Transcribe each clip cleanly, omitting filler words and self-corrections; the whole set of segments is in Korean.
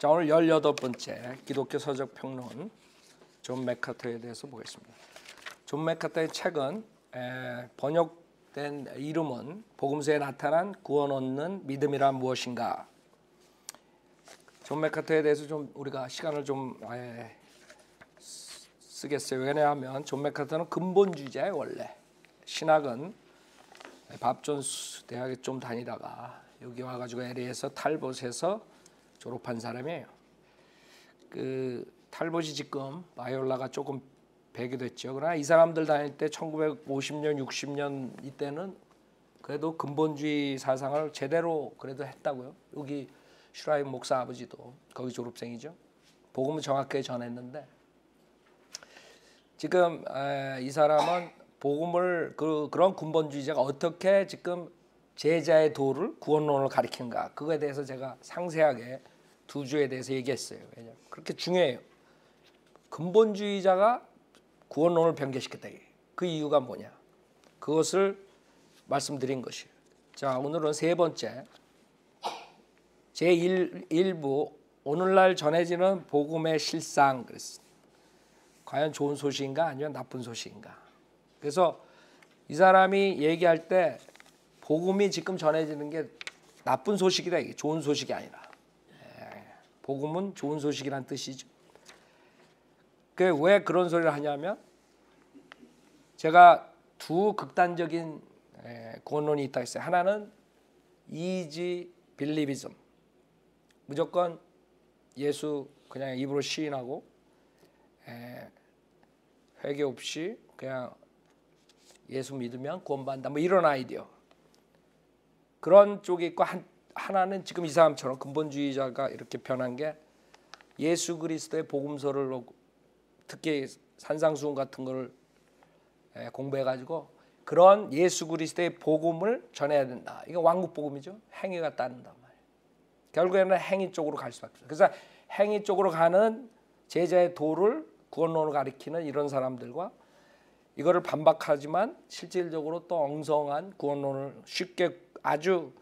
자, 오늘 18번째 기독교 서적 평론 존 맥카터에 대해서 보겠습니다. 존 맥카터의 책은 번역된 이름은 복음서에 나타난 구원 얻는 믿음이란 무엇인가. 존 맥카터에 대해서 좀 우리가 시간을 좀 쓰겠어요. 왜냐하면 존 맥카터는 근본주의자예요. 원래 신학은 밥 존스 대학에 좀 다니다가 여기 와가지고 LA에서 탈봇에서 졸업한 사람이에요. 그 탈봇이 지금 바이올라가 조금 배기됐죠. 그러나 이 사람들 다닐 때 1950년, 60년 이때는 그래도 근본주의 사상을 제대로 그래도 했다고요. 여기 슈라임 목사 아버지도 거기 졸업생이죠. 복음을 정확하게 전했는데 지금 이 사람은 복음을 그런 근본주의자가 어떻게 지금 제자의 도를 구원론을 가리킨가 그거에 대해서 제가 상세하게 두 주에 대해서 얘기했어요. 왜냐하면 그렇게 중요해요. 근본주의자가 구원론을 변개시켰다. 그 이유가 뭐냐? 그것을 말씀드린 것이에요. 자, 오늘은 세 번째 제1부 오늘날 전해지는 복음의 실상 그랬습니다. 과연 좋은 소식인가 아니면 나쁜 소식인가? 그래서 이 사람이 얘기할 때 복음이 지금 전해지는 게 나쁜 소식이다. 이게 좋은 소식이 아니라. 복음은 좋은 소식이란 뜻이죠. 왜 그런 소리를 하냐면 제가 두 극단적인 구원론이 있다 했어요. 하나는 easy believism. 무조건 예수 그냥 입으로 시인하고 회개 없이 그냥 예수 믿으면 구원받는다. 뭐 이런 아이디어. 그런 쪽이 있고 하나는 지금 이 사람처럼 근본주의자가 이렇게 변한 게 예수 그리스도의 복음서를 특히 산상수훈 같은 걸 공부해가지고 그런 예수 그리스도의 복음을 전해야 된다. 이게 왕국 복음이죠. 행위가 따른단 말이에요. 결국에는 행위 쪽으로 갈 수밖에 없어요. 그래서 행위 쪽으로 가는 제자의 도를 구원론을 가리키는 이런 사람들과 이거를 반박하지만 실질적으로 또 엉성한 구원론을 쉽게 아주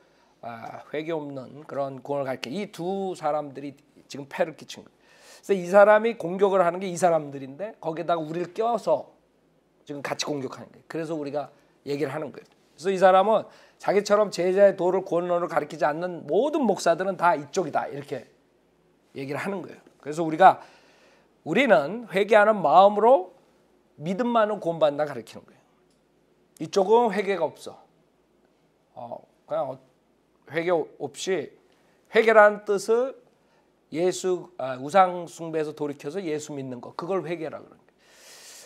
회개 없는 그런 구원을 가리키는 이 두 사람들이 지금 패를 끼친 거예요. 그래서 이 사람이 공격을 하는 게 이 사람들인데 거기에다가 우리를 껴서 지금 같이 공격하는 거예요. 그래서 우리가 얘기를 하는 거예요. 그래서 이 사람은 자기처럼 제자의 도를 구원론을 가리키지 않는 모든 목사들은 다 이쪽이다 이렇게 얘기를 하는 거예요. 그래서 우리는 회개하는 마음으로 믿음만은 구원받는다 가르치는 거예요. 이쪽은 회개가 없어. 그냥 회개 없이 회개라는 뜻을 우상 숭배에서 돌이켜서 예수 믿는 거 그걸 회개라 그러는 거예요.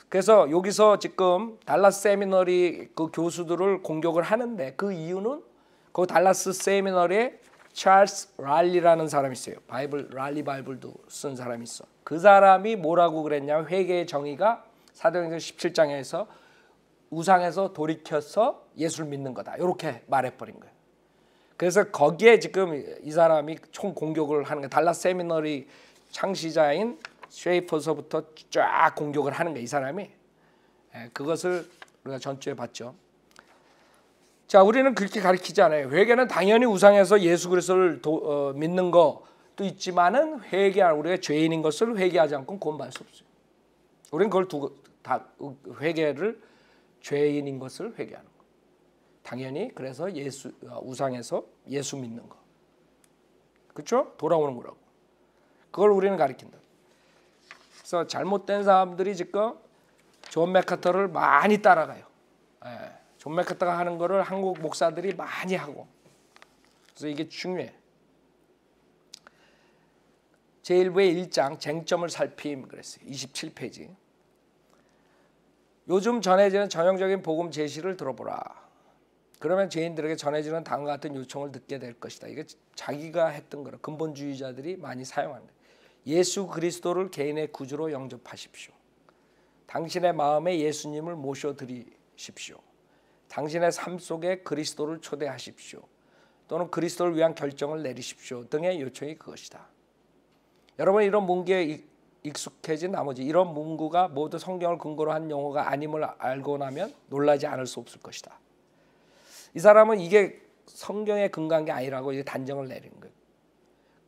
그래서 여기서 지금 달라스 세미너리 그 교수들을 공격을 하는데 그 이유는 그 달라스 세미너리에 찰스 랄리라는 사람이 있어요. 랄리 바이블도 쓴 사람이 있어. 그 사람이 뭐라고 그랬냐면 회개의 정의가 사도행전 17장에서 우상에서 돌이켜서 예수를 믿는 거다. 이렇게 말해버린 거예요. 그래서 거기에 지금 이 사람이 총 공격을 하는 거예요. 달라스 세미너리 창시자인 쉐이퍼서부터 쫙 공격을 하는 거예요. 이 사람이. 그것을 우리가 전주에 봤죠. 자, 우리는 그렇게 가르치지 않아요. 회개는 당연히 우상에서 예수 그리스도를 믿는 것도 있지만은 우리가 죄인인 것을 회개하지 않고 구원받을 수 없어요. 우리는 그걸 두고 다 회개를 죄인인 것을 회개하는 거. 당연히 그래서 우상에서 예수 믿는 거. 그렇죠? 돌아오는 거라고. 그걸 우리는 가르친다. 그래서 잘못된 사람들이 지금 존 맥카터를 많이 따라가요. 존 맥카터가 하는 거를 한국 목사들이 많이 하고. 그래서 이게 중요해. 제1부의 1장 쟁점을 살핌 그랬어요. 27페이지. 요즘 전해지는 전형적인 복음 제시를 들어보라. 그러면 죄인들에게 전해지는 다음과 같은 요청을 듣게 될 것이다. 이게 자기가 했던 거라. 근본주의자들이 많이 사용하는 거예요. 예수 그리스도를 개인의 구주로 영접하십시오. 당신의 마음에 예수님을 모셔드리십시오. 당신의 삶 속에 그리스도를 초대하십시오. 또는 그리스도를 위한 결정을 내리십시오. 등의 요청이 그것이다. 여러분 이런 문구에 익숙해진 나머지 이런 문구가 모두 성경을 근거로 한 용어가 아님을 알고 나면 놀라지 않을 수 없을 것이다. 이 사람은 이게 성경에 근거한 게 아니라고 이제 단정을 내린 거예요.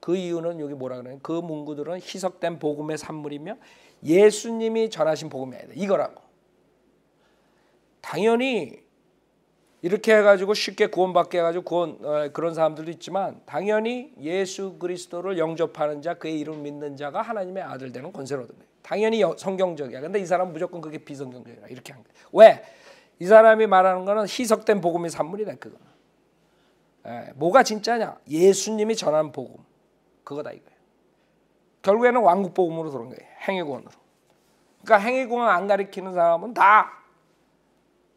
그 이유는 여기 뭐라 그래요? 그 문구들은 희석된 복음의 산물이며 예수님이 전하신 복음이 아니다. 이거라고. 당연히 이렇게 해가지고 쉽게 구원받게 해가지고 그런 사람들도 있지만 당연히 예수 그리스도를 영접하는 자, 그의 이름을 믿는 자가 하나님의 아들 되는 권세를 얻는 거예요. 당연히 성경적이야. 근데 이 사람은 무조건 그게 비성경적이라 이렇게 한 거예요. 왜? 이 사람이 말하는 거는 희석된 복음의 산물이다. 그거는. 뭐가 진짜냐? 예수님이 전하는 복음. 그거다 이거예요. 결국에는 왕국 복음으로 들어온 거예요. 행위구원으로. 그러니까 행위구원 안 가리키는 사람은 다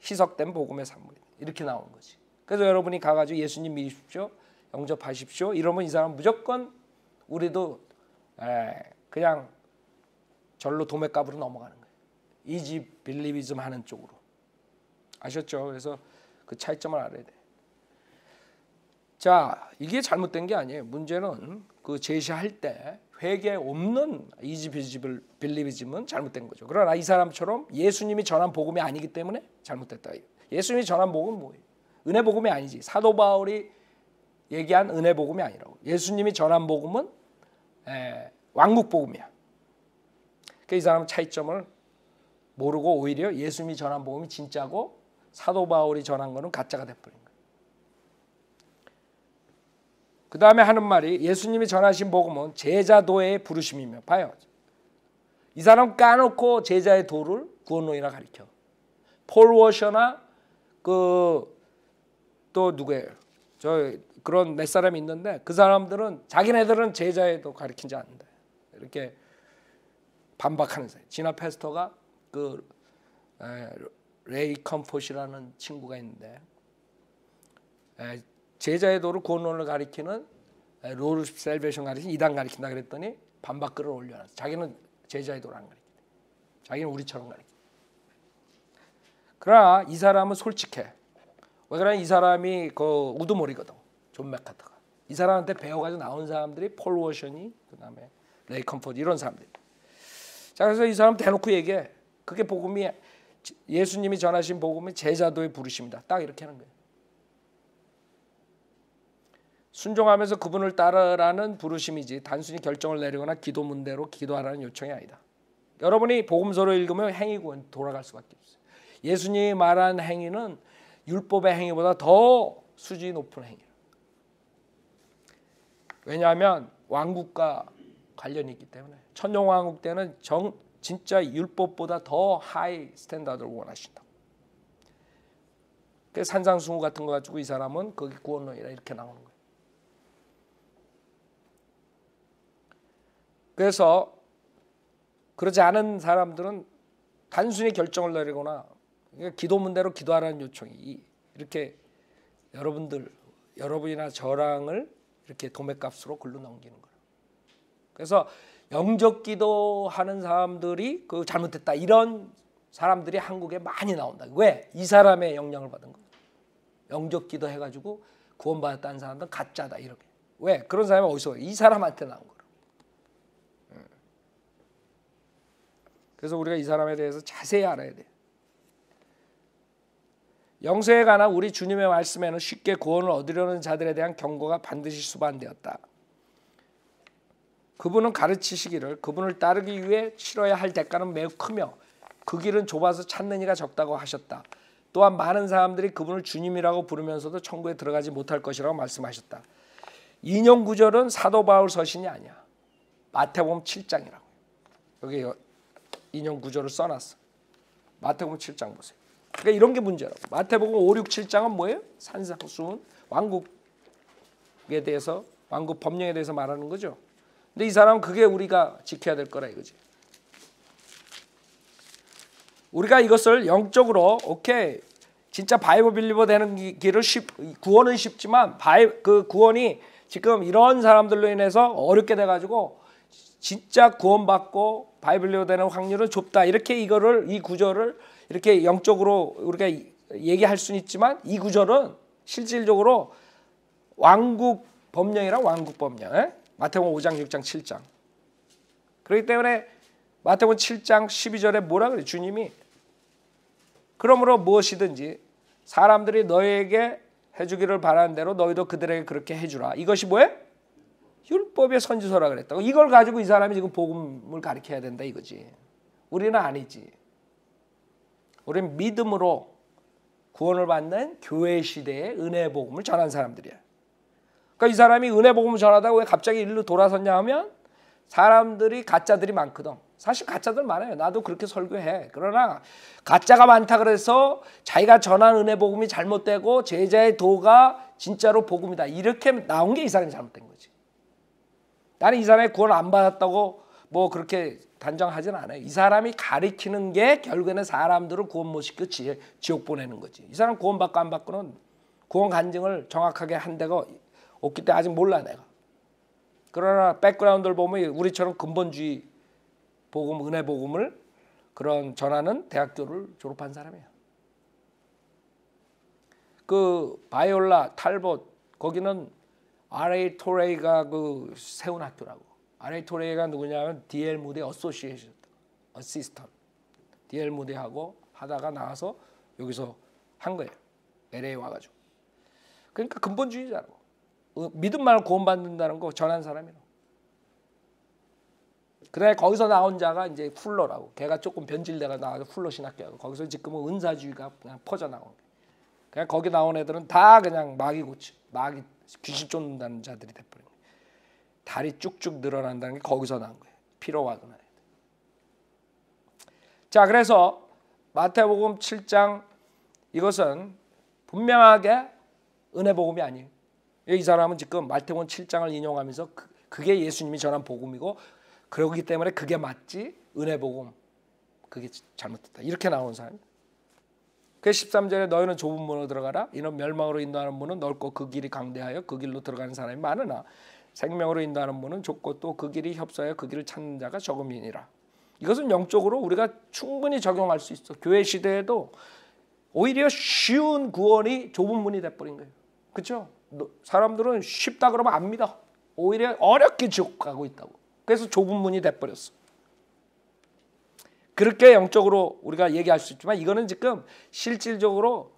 희석된 복음의 산물이다. 이렇게 나오는 거지. 그래서 여러분이 가가지고 예수님 믿으십시오, 영접하십시오 이러면 이 사람 무조건 우리도 그냥 절로 도매값으로 넘어가는 거예요. 이지 빌리비즘 하는 쪽으로. 아셨죠? 그래서 그 차이점을 알아야 돼. 자, 이게 잘못된 게 아니에요. 문제는 그 제시할 때 회개 없는 이지 빌리비즘은 잘못된 거죠. 그러나 이 사람처럼 예수님이 전한 복음이 아니기 때문에 잘못됐다. 예수님이 전한 복음은 뭐예요? 은혜 복음이 아니지. 사도 바울이 얘기한 은혜 복음이 아니라고. 예수님이 전한 복음은 왕국 복음이야. 그러니까 이 사람은 차이점을 모르고 오히려 예수님이 전한 복음이 진짜고 사도 바울이 전한 거는 가짜가 돼버린 거예요. 그 다음에 하는 말이 예수님이 전하신 복음은 제자도의 부르심이며, 봐요. 이 사람 까놓고 제자의 도를 구원론이라 가르쳐. 폴 워셔나 또 누구예요? 저 그런 몇 사람이 있는데 그 사람들은 자기네들은 제자의 도 가르치지 않는다. 이렇게 반박하는 사람. 진화 패스터가 그 레이 컴포시라는 친구가 있는데 제자의 도를 구원론을 가리키는 롤 셀베이션 가리키는 이단 가리킨다 그랬더니 반박글을 올려놨어. 자기는 제자의 도를 안 가리킨다. 자기는 우리처럼 가리킨다. 그러나 이 사람은 솔직해. 왜 그러냐? 이 사람이 그 우두머리거든. 존 맥카터가. 이 사람한테 배워가지고 나온 사람들이 폴 워셔니, 그다음에 레이 컴포트 이런 사람들. 자, 그래서 이 사람 대놓고 얘기해. 그게 복음이 예수님이 전하신 복음이 제자도의 부르심이다. 딱 이렇게 하는 거예요. 순종하면서 그분을 따르라는 부르심이지 단순히 결정을 내리거나 기도 문대로 기도하라는 요청이 아니다. 여러분이 복음서를 읽으면 행위구원 돌아갈 수밖에 없어요. 예수님이 말한 행위는 율법의 행위보다 더 수준이 높은 행위예요. 왜냐하면 왕국과 관련이 있기 때문에. 천년왕국 때는 진짜 율법보다 더 하이 스탠다드를 원하신다. 그래서 산상수훈 같은 거 가지고 이 사람은 거기 구원론이라 이렇게 나오는 거예요. 그래서 그러지 않은 사람들은 단순히 결정을 내리거나 기도 문대로 기도하라는 요청이 이렇게 여러분이나 저랑을 이렇게 도매값으로 글로 넘기는 거예요. 그래서 영접 기도하는 사람들이 그 잘못됐다 이런 사람들이 한국에 많이 나온다. 왜? 이 사람의 영향을 받은 거예요. 영접 기도 해가지고 구원받았다는 사람들은 가짜다 이렇게. 왜? 그런 사람이 어디서 이 사람한테 나온 거예요. 그래서 우리가 이 사람에 대해서 자세히 알아야 돼요. 영세에 관한 우리 주님의 말씀에는 쉽게 구원을 얻으려는 자들에 대한 경고가 반드시 수반되었다. 그분은 가르치시기를 그분을 따르기 위해 치러야 할 대가는 매우 크며 그 길은 좁아서 찾는 이가 적다고 하셨다. 또한 많은 사람들이 그분을 주님이라고 부르면서도 천국에 들어가지 못할 것이라고 말씀하셨다. 인용 구절은 사도 바울 서신이 아니야. 마태복음 7장이라고. 여기 인용 구절을 써놨어. 마태복음 7장 보세요. 그러니까 이런 게 문제라고. 마태복음 5, 6, 7장은 뭐예요? 산상수훈, 왕국에 대해서, 왕국 법령에 대해서 말하는 거죠. 근데 이 사람은 그게 우리가 지켜야 될 거라 이거지. 우리가 이것을 영적으로 오케이 진짜 바이블 빌리버 되는 길을 구원은 쉽지만 그 구원이 지금 이런 사람들로 인해서 어렵게 돼가지고 진짜 구원받고 바이블 빌리버 되는 확률은 좁다. 이렇게 이 구절을 이렇게 영적으로 우리가 얘기할 수는 있지만 이 구절은 실질적으로 왕국 법령이라 왕국 법령. 마태복음 5장, 6장, 7장. 그렇기 때문에 마태복음 7장 12절에 뭐라 그래? 주님이 그러므로 무엇이든지 사람들이 너에게 해주기를 바라는 대로 너희도 그들에게 그렇게 해주라. 이것이 뭐예요? 율법의 선지서라 그랬다고. 이걸 가지고 이 사람이 지금 복음을 가르쳐야 된다 이거지. 우리는 아니지. 우리는 믿음으로 구원을 받는 교회 시대의 은혜의 복음을 전한 사람들이야. 그러니까 이 사람이 은혜 복음을 전하다가 왜 갑자기 일로 돌아섰냐 하면 사람들이 가짜들이 많거든. 사실 가짜들 많아요. 나도 그렇게 설교해. 그러나 가짜가 많다 그래서 자기가 전한 은혜 복음이 잘못되고 제자의 도가 진짜로 복음이다. 이렇게 나온 게 이 사람이 잘못된 거지. 나는 이 사람이 구원 안 받았다고 뭐 그렇게 단정하진 않아요. 이 사람이 가리키는 게 결국에는 사람들을 구원 못 시켜 지옥 보내는 거지. 이 사람 구원 받고 안 받고는 구원 간증을 정확하게 한 데가 없기 때문에 아직 몰라 내가. 그러나 백그라운드를 보면 우리처럼 근본주의 복음, 은혜 복음을 그런 전하는 대학교를 졸업한 사람이에요. 그 바이올라 탈봇 거기는 R.A. 토레이가 그 세운 학교라고. R.A. 토레이가 누구냐면 D.L. 무디 어시스턴트. D.L. 무디하고 하다가 나와서 여기서 한 거예요. LA 와가지고. 그러니까 근본주의자라고. 믿음 말고 구원받는다는 거 전한 사람이라고. 그다음에 거기서 나온 자가 이제 풀러라고. 걔가 조금 변질돼가 나와서 풀러 신학교하고 거기서 지금은 은사주의가 그냥 퍼져 나온 거예요. 그냥 거기 나온 애들은 다 그냥 마귀 귀신 쫓는다는 자들이 돼버린 거예요. 다리 쭉쭉 늘어난다는 게 거기서 나온 거예요. 피로 와그나 애들. 자, 그래서 마태복음 7장 이것은 분명하게 은혜 복음이 아니에요. 이 사람은 지금 마태복음 7장을 인용하면서 그게 예수님이 전한 복음이고 그러기 때문에 그게 맞지 은혜 복음 그게 잘못됐다 이렇게 나온 사람. 그 13절에 너희는 좁은 문으로 들어가라. 이는 멸망으로 인도하는 문은 넓고 그 길이 강대하여 그 길로 들어가는 사람이 많으나 생명으로 인도하는 문은 좁고 또 그 길이 협소하여 그 길을 찾는 자가 적음이니라. 이것은 영적으로 우리가 충분히 적용할 수 있어. 교회 시대에도 오히려 쉬운 구원이 좁은 문이 돼버린 거예요. 그렇죠? 사람들은 쉽다 그러면 안 믿어. 오히려 어렵게 지옥 가고 있다고. 그래서 좁은 문이 돼버렸어. 그렇게 영적으로 우리가 얘기할 수 있지만 이거는 지금 실질적으로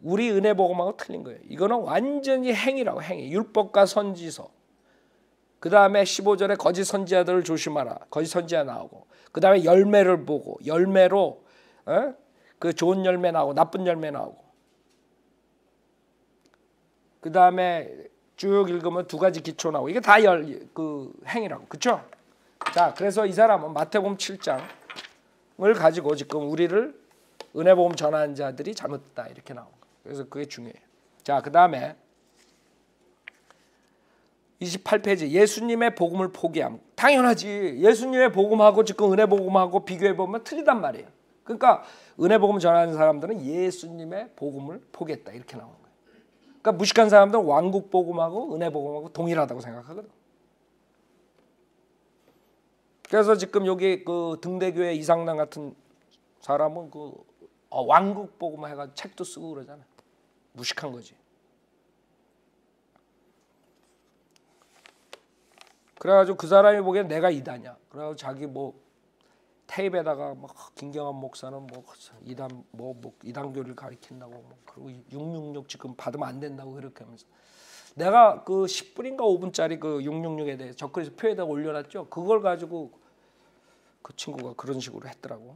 우리 은혜 복음하고 틀린 거예요. 이거는 완전히 행위라고. 행위. 율법과 선지서. 그 다음에 15절에 거짓 선지자들을 조심하라. 거짓 선지자 나오고. 그 다음에 열매를 보고 열매로 그 좋은 열매 나오고 나쁜 열매 나오고. 그 다음에 쭉 읽으면 두 가지 기초 나오고. 이게 다 그 행위라고. 그렇죠? 자, 그래서 이 사람은 마태복음 7장을 가지고 지금 우리를 은혜 복음 전하는 자들이 잘못됐다 이렇게 나온 거예요. 그래서 그게 중요해요. 자, 그 다음에 28페이지 예수님의 복음을 포기함. 당연하지. 예수님의 복음하고 지금 은혜 복음하고 비교해 보면 틀리단 말이에요. 그러니까 은혜 복음 전하는 사람들은 예수님의 복음을 포기했다 이렇게 나오는 거예요. 그러니까 무식한 사람들은 왕국 복음하고 은혜 복음하고 동일하다고 생각하거든. 그래서 지금 여기 그 등대교회 이상남 같은 사람은 그 왕국 복음 해가지고 책도 쓰고 그러잖아. 무식한 거지. 그래가지고 그 사람이 보기엔 내가 이단이야. 그래가지고 자기 뭐 테이프에다가 막 김경환 목사는 뭐 이단교를 가리킨다고 뭐 그리고 666 지금 받으면 안 된다고 그렇게 하면서 내가 그 10분인가 5분짜리 그 666에 대해 적그리스 표에다가 올려놨죠. 그걸 가지고 그 친구가 그런 식으로 했더라고.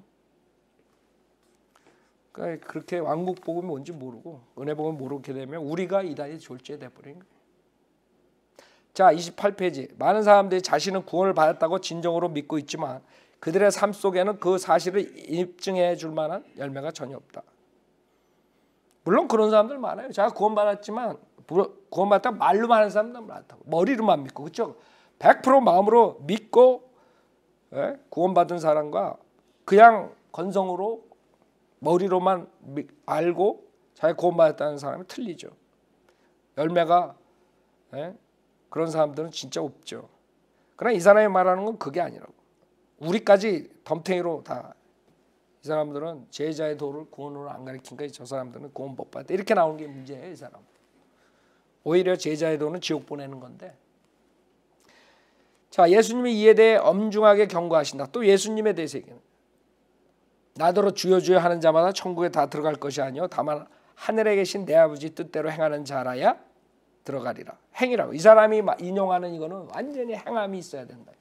그러니까 그렇게 왕국 복음이 뭔지 모르고 은혜 복음을 모르게 되면 우리가 이단이 졸지에 돼버린 거예요. 자, 28페이지. 많은 사람들이 자신은 구원을 받았다고 진정으로 믿고 있지만 그들의 삶 속에는 그 사실을 입증해 줄 만한 열매가 전혀 없다. 물론 그런 사람들 많아요. 제가 구원받았지만 구원받았다 말로만 하는 사람들 많다고. 머리로만 믿고. 그렇죠? 100% 마음으로 믿고 구원받은 사람과 그냥 건성으로 머리로만 알고 자기 구원받았다는 사람이 틀리죠. 열매가 그런 사람들은 진짜 없죠. 그러나 이 사람이 말하는 건 그게 아니라고. 우리까지 덤탱이로 다 이 사람들은 제자의 도를 구원으로 안 가르치니까 저 사람들은 구원 못 받다. 이렇게 나오는 게 문제예요. 이 사람. 오히려 제자의 도는 지옥 보내는 건데. 자, 예수님이 이에 대해 엄중하게 경고하신다. 또 예수님에 대해서 얘기해요. 나더러 주여 주여 하는 자마다 천국에 다 들어갈 것이 아니요 다만 하늘에 계신 내 아버지 뜻대로 행하는 자라야 들어가리라. 행위라고. 이 사람이 인용하는 이거는 완전히 행함이 있어야 된다.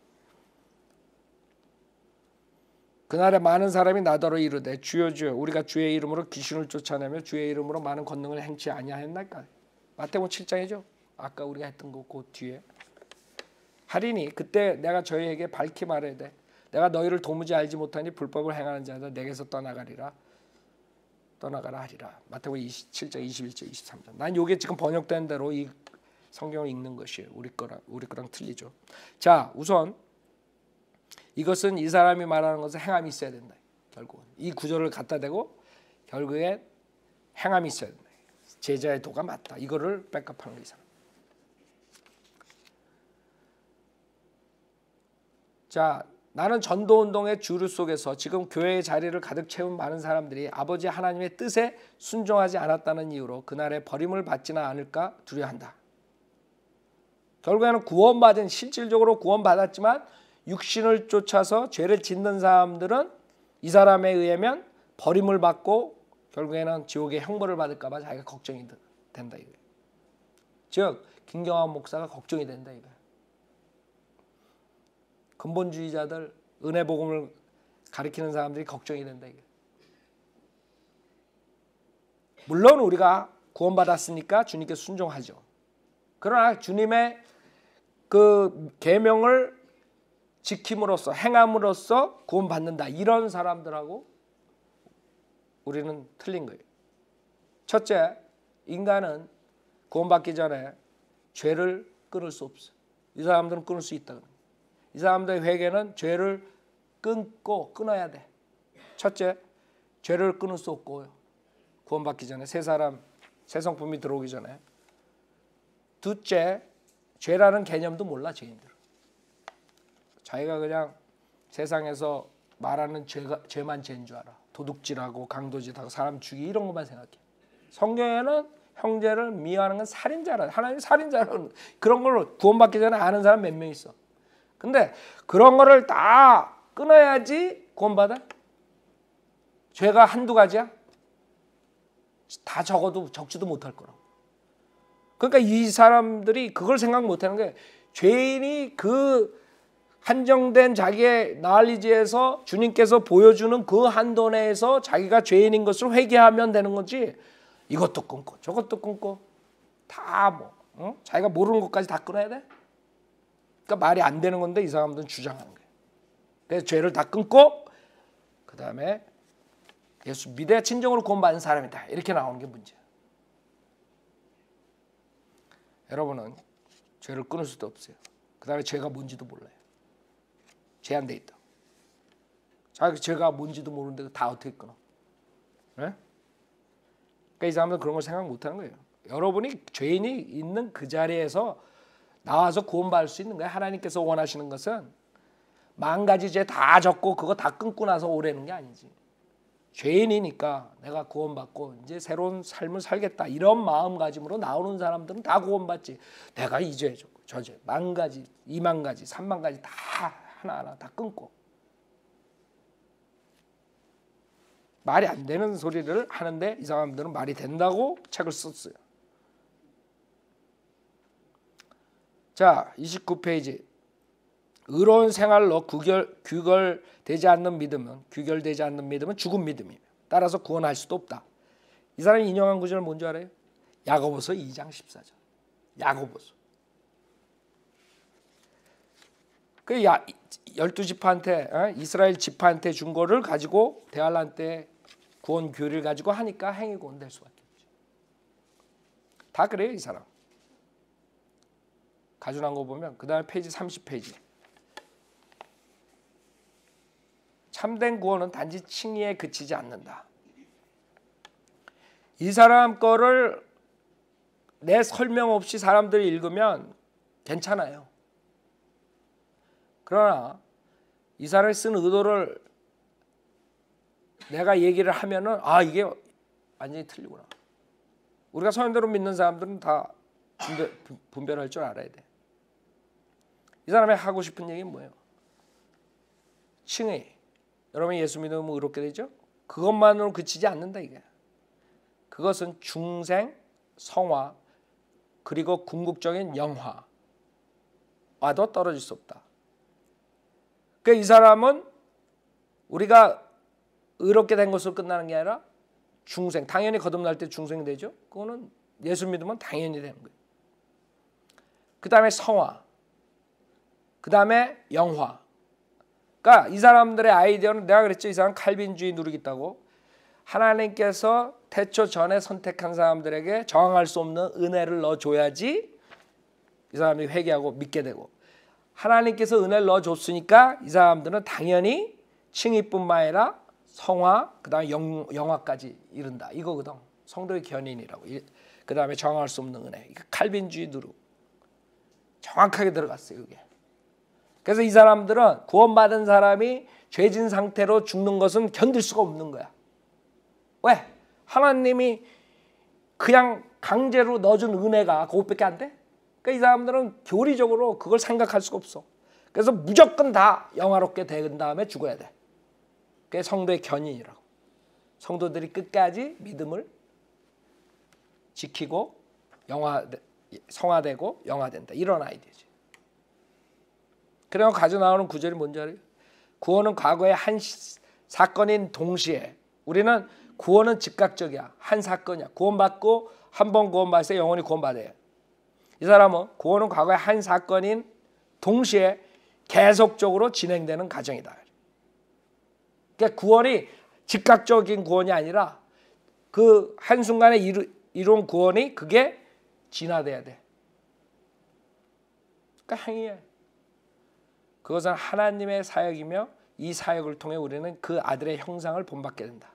그날에 많은 사람이 나더러 이르되 주여 주여 우리가 주의 이름으로 귀신을 쫓아내며 주의 이름으로 많은 권능을 행치 아니하였나이까. 마태복음 7장이죠. 아까 우리가 했던 거 그 뒤에. 하리니 그때 내가 저희에게 밝히 말해야 돼. 내가 너희를 도무지 알지 못하니 불법을 행하는 자들 내게서 떠나가라 하리라. 마태복음 27장 21절 23절. 난 요게 지금 번역된 대로 이 성경을 읽는 것이에요. 우리 거랑 틀리죠. 자, 우선 이것은 이 사람이 말하는 것은 행함이 있어야 된다. 결국은 이 구절을 갖다 대고 결국에 행함이 있어야 된다. 제자의 도가 맞다. 이거를 백업하는 이 사람. 자, 나는 전도운동의 주류 속에서 지금 교회의 자리를 가득 채운 많은 사람들이 아버지 하나님의 뜻에 순종하지 않았다는 이유로 그날에 버림을 받지는 않을까 두려워한다. 결국에는 구원받은 실질적으로 구원받았지만 육신을 쫓아서 죄를 짓는 사람들은 이 사람에 의하면 버림을 받고 결국에는 지옥의 형벌을 받을까 봐 자기가 걱정이 된다 이거예요. 즉 김경환 목사가 걱정이 된다 이거예요. 근본주의자들 은혜 복음을 가리키는 사람들이 걱정이 된다 이거예요. 물론 우리가 구원받았으니까 주님께 순종하죠. 그러나 주님의 그 계명을 지킴으로써 행함으로써 구원받는다. 이런 사람들하고 우리는 틀린 거예요. 첫째, 인간은 구원받기 전에 죄를 끊을 수 없어. 이 사람들은 끊을 수 있다. 이 사람들의 회개는 죄를 끊어야 돼. 첫째, 죄를 끊을 수 없고요. 구원받기 전에 새 성품이 들어오기 전에. 둘째, 죄라는 개념도 몰라 죄인들. 자기가 그냥 세상에서 말하는 죄만 죄인 줄 알아. 도둑질하고 강도질하고 사람 죽이기 이런 것만 생각해. 성경에는 형제를 미워하는 건 살인자라. 하나님 살인자라는 그런 걸 구원받기 전에 아는 사람 몇 명 있어. 근데 그런 거를 다 끊어야지 구원받아? 죄가 한두 가지야? 다 적지도 못할 거라고. 그러니까 이 사람들이 그걸 생각 못하는 게 죄인이 그 한정된 자기의 나얼리지에서 주님께서 보여주는 그 한도 내에서 자기가 죄인인 것을 회개하면 되는 거지. 이것도 끊고 저것도 끊고 다 자기가 모르는 것까지 다 끊어야 돼? 그러니까 말이 안 되는 건데 이 사람들은 주장하는 거예요. 그래서 죄를 다 끊고 그 다음에 예수 믿어야 진정으로 구원받은 사람이다. 이렇게 나오는 게 문제야. 여러분은 죄를 끊을 수도 없어요. 그 다음에 죄가 뭔지도 몰라요. 제한돼 있다. 자기 죄가 뭔지도 모르는데 다 어떻게 끊어? 네? 그러니까 이 사람들은 그런 걸 생각 못하는 거예요. 여러분이 죄인이 있는 그 자리에서 나와서 구원받을 수 있는 거예요. 하나님께서 원하시는 것은 만 가지 죄 다 졌고 그거 다 끊고 나서 오라는 게 아니지. 죄인이니까 내가 구원받고 이제 새로운 삶을 살겠다 이런 마음가짐으로 나오는 사람들은 다 구원받지. 내가 이 죄 졌고 저 죄, 만 가지, 2만 가지, 3만 가지 다 하나하나 다 끊고 말이 안 되는 소리를 하는데 이 사람들은 말이 된다고 책을 썼어요. 자, 29페이지. 의로운 생활로 규결되지 않는 믿음은 죽은 믿음이며 따라서 구원할 수도 없다. 이 사람이 인용한 구절은 뭔지 알아요? 야고보서 2장 14절. 야고보서. 그 12지파한테 이스라엘 지파한테 준 거를 가지고 대환란 때 구원 교리를 가지고 하니까 행위 구원될 수밖에 없죠. 다 그래요, 이 사람. 가져난 거 보면 그 다음에 페이지 30페이지. 참된 구원은 단지 칭의에 그치지 않는다. 이 사람 거를 내 설명 없이 사람들이 읽으면 괜찮아요. 그러나 이 사람이 쓴 의도를 내가 얘기를 하면은 이게 완전히 틀리구나. 우리가 서연대로 믿는 사람들은 다 분별할 줄 알아야 돼. 이 사람이 하고 싶은 얘기는 뭐예요? 칭의. 여러분이 예수 믿으면 의롭게 되죠? 그것만으로 그치지 않는다 이게. 그것은 중생, 성화, 그리고 궁극적인 영화와도 떨어질 수 없다. 그러니까 이 사람은 우리가 의롭게 된 것으로 끝나는 게 아니라 중생, 당연히 거듭날 때 중생이 되죠. 그거는 예수 믿으면 당연히 되는 거예요. 그 다음에 성화, 그 다음에 영화. 그러니까 이 사람들의 아이디어는 내가 그랬죠. 이 사람 칼빈주의 누리겠다고. 하나님께서 태초 전에 선택한 사람들에게 저항할 수 없는 은혜를 넣어줘야지 이 사람이 회개하고 믿게 되고, 하나님께서 은혜를 넣어줬으니까 이 사람들은 당연히 칭의뿐만 아니라 성화, 그 다음에 영화까지 이른다. 이거거든. 성도의 견인이라고. 그 다음에 저항할 수 없는 은혜. 칼빈주의 누르. 정확하게 들어갔어요. 이게. 그래서 이 사람들은 구원받은 사람이 죄진 상태로 죽는 것은 견딜 수가 없는 거야. 왜? 하나님이 그냥 강제로 넣어준 은혜가 그것밖에 안 돼? 그러니까 이 사람들은 교리적으로 그걸 생각할 수가 없어. 그래서 무조건 다 영화롭게 된 다음에 죽어야 돼. 그게 성도의 견인이라고. 성도들이 끝까지 믿음을 지키고 성화되고 영화된다. 이런 아이디어지. 그래서 가져 나오는 구절이 뭔지 알아요? 구원은 과거의 한 사건인 동시에, 우리는 구원은 즉각적이야. 한 사건이야. 구원받고 한 번 구원받아서 영원히 구원받아요. 이 사람은 구원은 과거의 한 사건인 동시에 계속적으로 진행되는 과정이다. 그러니까 구원이 즉각적인 구원이 아니라 그 한순간에 이룬 구원이 그게 진화돼야 돼. 그러니까 행위야. 그것은 하나님의 사역이며 이 사역을 통해 우리는 그 아들의 형상을 본받게 된다.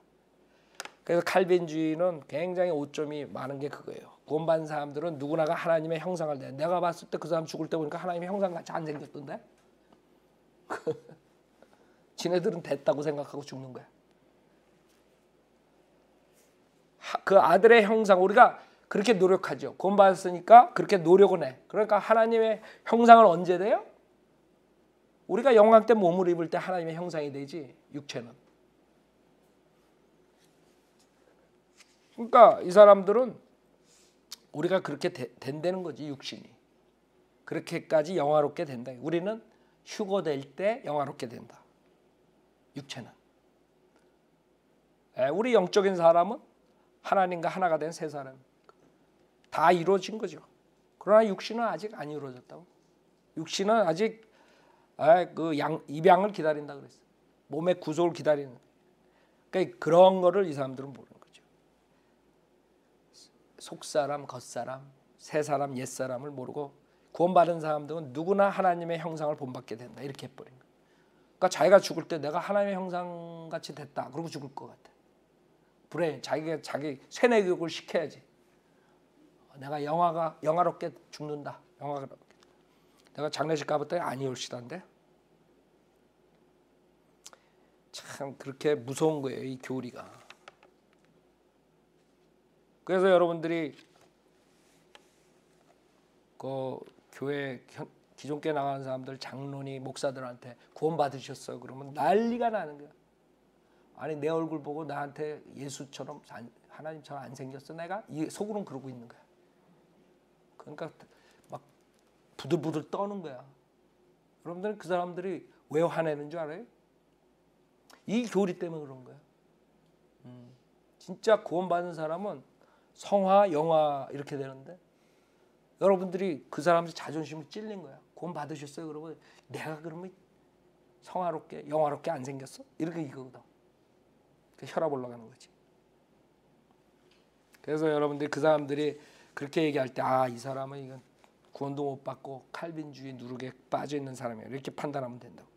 그래서 칼빈주의는 굉장히 오점이 많은 게 그거예요. 구원받은 사람들은 누구나가 하나님의 형상을 내. 내가 봤을 때 그 사람 죽을 때 보니까 하나님의 형상같이 안 생겼던데? 지네들은 됐다고 생각하고 죽는 거야. 그 아들의 형상, 우리가 그렇게 노력하죠. 구원받았으니까 그렇게 노력을 해. 그러니까 하나님의 형상을 언제 돼요? 우리가 영광 때 몸을 입을 때 하나님의 형상이 되지, 육체는. 그러니까 이 사람들은 우리가 그렇게 된다는 거지, 육신이. 그렇게까지 영화롭게 된다. 우리는 휴거될 때 영화롭게 된다. 육체는. 우리 영적인 사람은 하나님과 하나가 된 새 사람. 다 이루어진 거죠. 그러나 육신은 아직 안 이루어졌다고. 육신은 아직 입양을 기다린다 그랬어요. 몸의 구속을 기다리는. 그러니까 그런 거를 이 사람들은 모르는 거죠. 속사람, 겉사람, 새 사람, 옛 사람을 모르고 구원받은 사람들은 누구나 하나님의 형상을 본받게 된다. 이렇게 해버린 거예요. 그러니까 자기가 죽을 때 내가 하나님의 형상같이 됐다. 그러고 죽을 것 같아. 불에 자기 세뇌 교육을 시켜야지. 내가 영화롭게 죽는다. 영화롭게. 내가 장례식 가봤더니 아니올시던데. 참 그렇게 무서운 거예요, 이 교리가. 그래서 여러분들이 그 교회 기존교회 나가는 사람들, 장로니 목사들한테 구원 받으셨어 그러면 난리가 나는 거야. 아니 내 얼굴 보고 나한테 예수처럼 하나님처럼 안 생겼어 내가? 이 속으로는 그러고 있는 거야. 그러니까 막 부들부들 떠는 거야. 여러분들은 그 사람들이 왜 화내는 줄 알아요? 이 교리 때문에 그런 거야. 진짜 구원받은 사람은 성화, 영화 이렇게 되는데 여러분들이 그 사람들 자존심을 찔린 거야. 구원 받으셨어요? 그러면 내가 그러면 성화롭게, 영화롭게 안 생겼어? 이렇게 이거거든. 혈압 올라가는 거지. 그래서 여러분들이 그 사람들이 그렇게 얘기할 때 이 사람은 이건 구원도 못 받고 칼빈주의 누룩에 빠져 있는 사람이야. 이렇게 판단하면 된다고.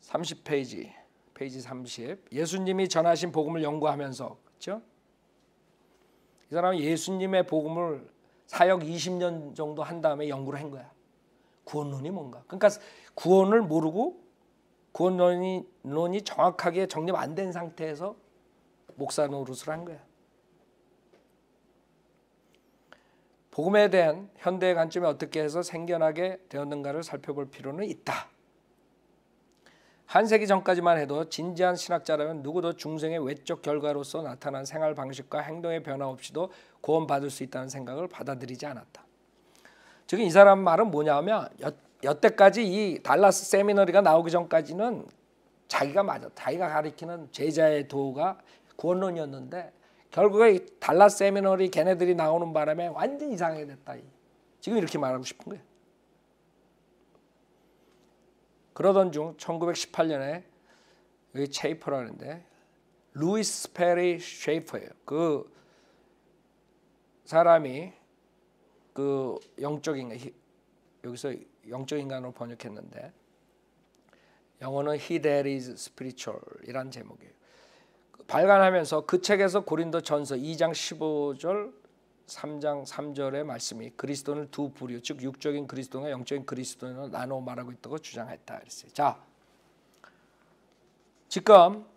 30페이지, 페이지 30. 예수님이 전하신 복음을 연구하면서, 그렇죠? 이 사람은 예수님의 복음을 사역 20년 정도 한 다음에 연구를 한 거야. 구원론이 뭔가. 그러니까 구원을 모르고 구원론이 정확하게 정립 안 된 상태에서 목사 노릇을 한 거야. 복음에 대한 현대의 관점이 어떻게 해서 생겨나게 되었는가를 살펴볼 필요는 있다. 한 세기 전까지만 해도 진지한 신학자라면 누구도 중생의 외적 결과로서 나타난 생활 방식과 행동의 변화 없이도 구원받을 수 있다는 생각을 받아들이지 않았다. 즉 이 사람 말은 뭐냐면 여태까지 이 달라스 세미너리가 나오기 전까지는 자기가 가리키는 제자의 도가 구원론이었는데 결국에 이 달라스 세미너리 걔네들이 나오는 바람에 완전 이상하게 됐다. 지금 이렇게 말하고 싶은 거예요. 그러던 중 1918년에 여기 체이퍼라는데 루이스 페리 쉐이퍼예요. 그 사람이 그 영적인 여기서 영적 인간으로 번역했는데 영어는 He That Is Spiritual이란 제목이에요. 발간하면서 그 책에서 고린도전서 2장 15절 3장 3절의 말씀이 그리스도는 두 부류, 즉 육적인 그리스도와 영적인 그리스도로 나눠 말하고 있다고 주장했다 그랬어요. 자, 지금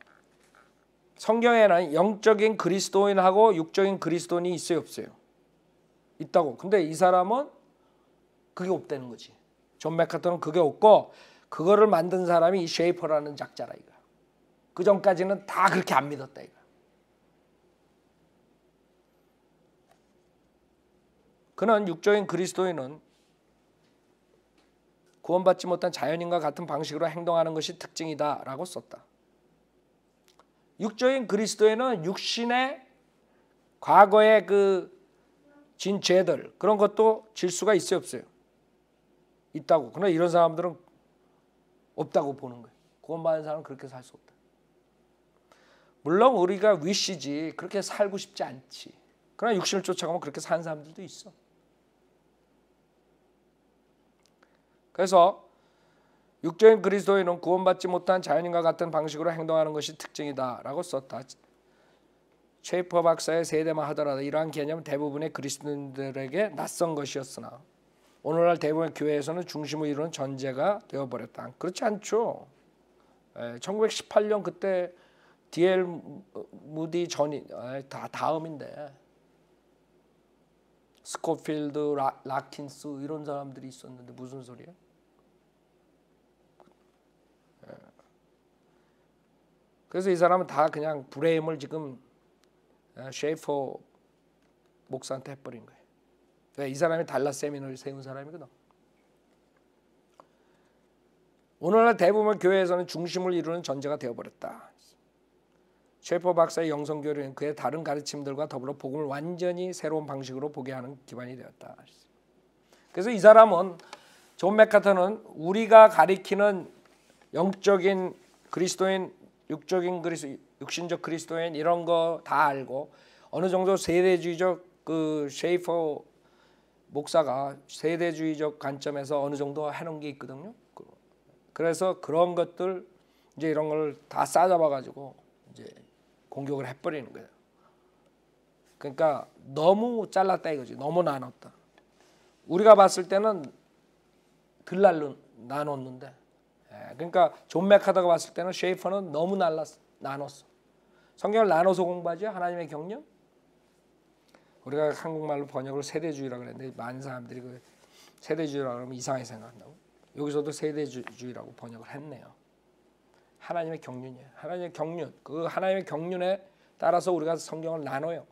성경에는 영적인 그리스도인하고 육적인 그리스도인이 있어요, 없어요? 있다고. 근데 이 사람은 그게 없다는 거지. 존 맥카터는 그게 없고 그거를 만든 사람이 이 쉐이퍼라는 작자라 이거. 그 전까지는 다 그렇게 안 믿었다 이거. 그는 육적인 그리스도인은 구원받지 못한 자연인과 같은 방식으로 행동하는 것이 특징이다라고 썼다. 육적인 그리스도인은 육신의 과거의 그 진 죄들 그런 것도 질 수가 있어요, 없어요? 있다고. 그러나 이런 사람들은 없다고 보는 거예요. 구원받은 사람은 그렇게 살 수 없다. 물론 우리가 위시지 그렇게 살고 싶지 않지. 그러나 육신을 쫓아가면 그렇게 사는 사람들도 있어. 그래서 육적인 그리스도인은 구원받지 못한 자연인과 같은 방식으로 행동하는 것이 특징이다라고 썼다. 쉐이퍼 박사의 세대만 하더라도 이러한 개념은 대부분의 그리스도인들에게 낯선 것이었으나 오늘날 대부분의 교회에서는 중심을 이루는 전제가 되어버렸다. 그렇지 않죠. 1918년 그때 D.L. 무디 전이 다 다음인데 스코필드, 라킨스 이런 사람들이 있었는데 무슨 소리야? 그래서 이 사람은 다 그냥 브레임을 지금 쉐이퍼 목사한테 해버린 거예요. 이 사람이 달라스 세미너를 세운 사람이거든. 오늘날 대부분 교회에서는 중심을 이루는 전제가 되어버렸다. 쉐이퍼 박사의 영성교류는 그의 다른 가르침들과 더불어 복음을 완전히 새로운 방식으로 보게 하는 기반이 되었다. 그래서 이 사람은 존 맥카터는 우리가 가리키는 영적인 그리스도인, 육적인 그리스도, 육신적 그리스도인 이런 거 다 알고 어느 정도 세대주의적 그 쉐이퍼 목사가 세대주의적 관점에서 어느 정도 해놓은 게 있거든요. 그래서 그런 것들 이제 이런 걸 다 싸잡아가지고 이제 공격을 해버리는 거예요. 그러니까 너무 잘랐다 이거지. 너무 나눴다. 우리가 봤을 때는 덜 나눴는데, 그러니까 존 맥카더가 봤을 때는 쉐이퍼는 너무 나눴어. 성경을 나눠서 공부하죠. 하나님의 경륜. 우리가 한국말로 번역을 세대주의라고 그랬는데 많은 사람들이 그 세대주의라고 하면 이상하게 생각한다고. 여기서도 세대주의라고 번역을 했네요. 하나님의 경륜이에요. 하나님의 경륜. 그 하나님의 경륜에 따라서 우리가 성경을 나눠요.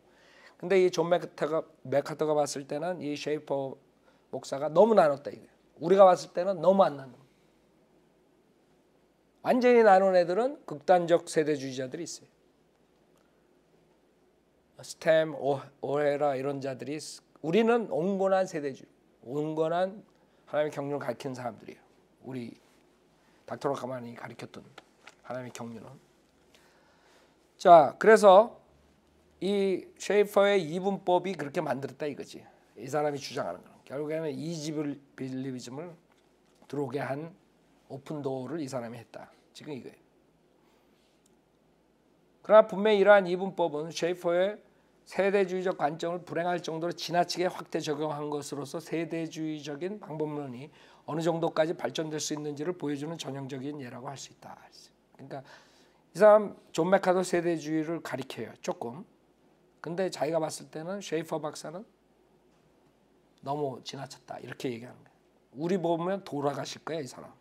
근데 이 존 맥카터가 봤을 때는 이 쉐이퍼 목사가 너무 나눴다 이거예요. 우리가 봤을 때는 너무 안 나눠. 완전히 나눈 애들은 극단적 세대주의자들이 있어요. 스템, 오헤라 이런 자들이 우리는 온건한 세대주의, 온건한 하나님의 경륜을 가르치는 사람들이에요. 우리 닥터 가만히 가르쳤던 하나님의 경륜은. 자, 그래서 이 쉐이퍼의 이분법이 그렇게 만들었다 이거지. 이 사람이 주장하는 거는 결국에는 이지빌리비즘을 들어오게 한 오픈도어를 이 사람이 했다. 지금 이거예요. 그러나 분명히 이러한 이분법은 쉐이퍼의 세대주의적 관점을 불행할 정도로 지나치게 확대 적용한 것으로서 세대주의적인 방법론이 어느 정도까지 발전될 수 있는지를 보여주는 전형적인 예라고 할 수 있다. 그러니까 이 사람 존 맥카더 세대주의를 가리켜요. 조금. 근데 자기가 봤을 때는 쉐이퍼 박사는 너무 지나쳤다. 이렇게 얘기하는 거예요. 우리 보면 돌아가실 거야 이 사람.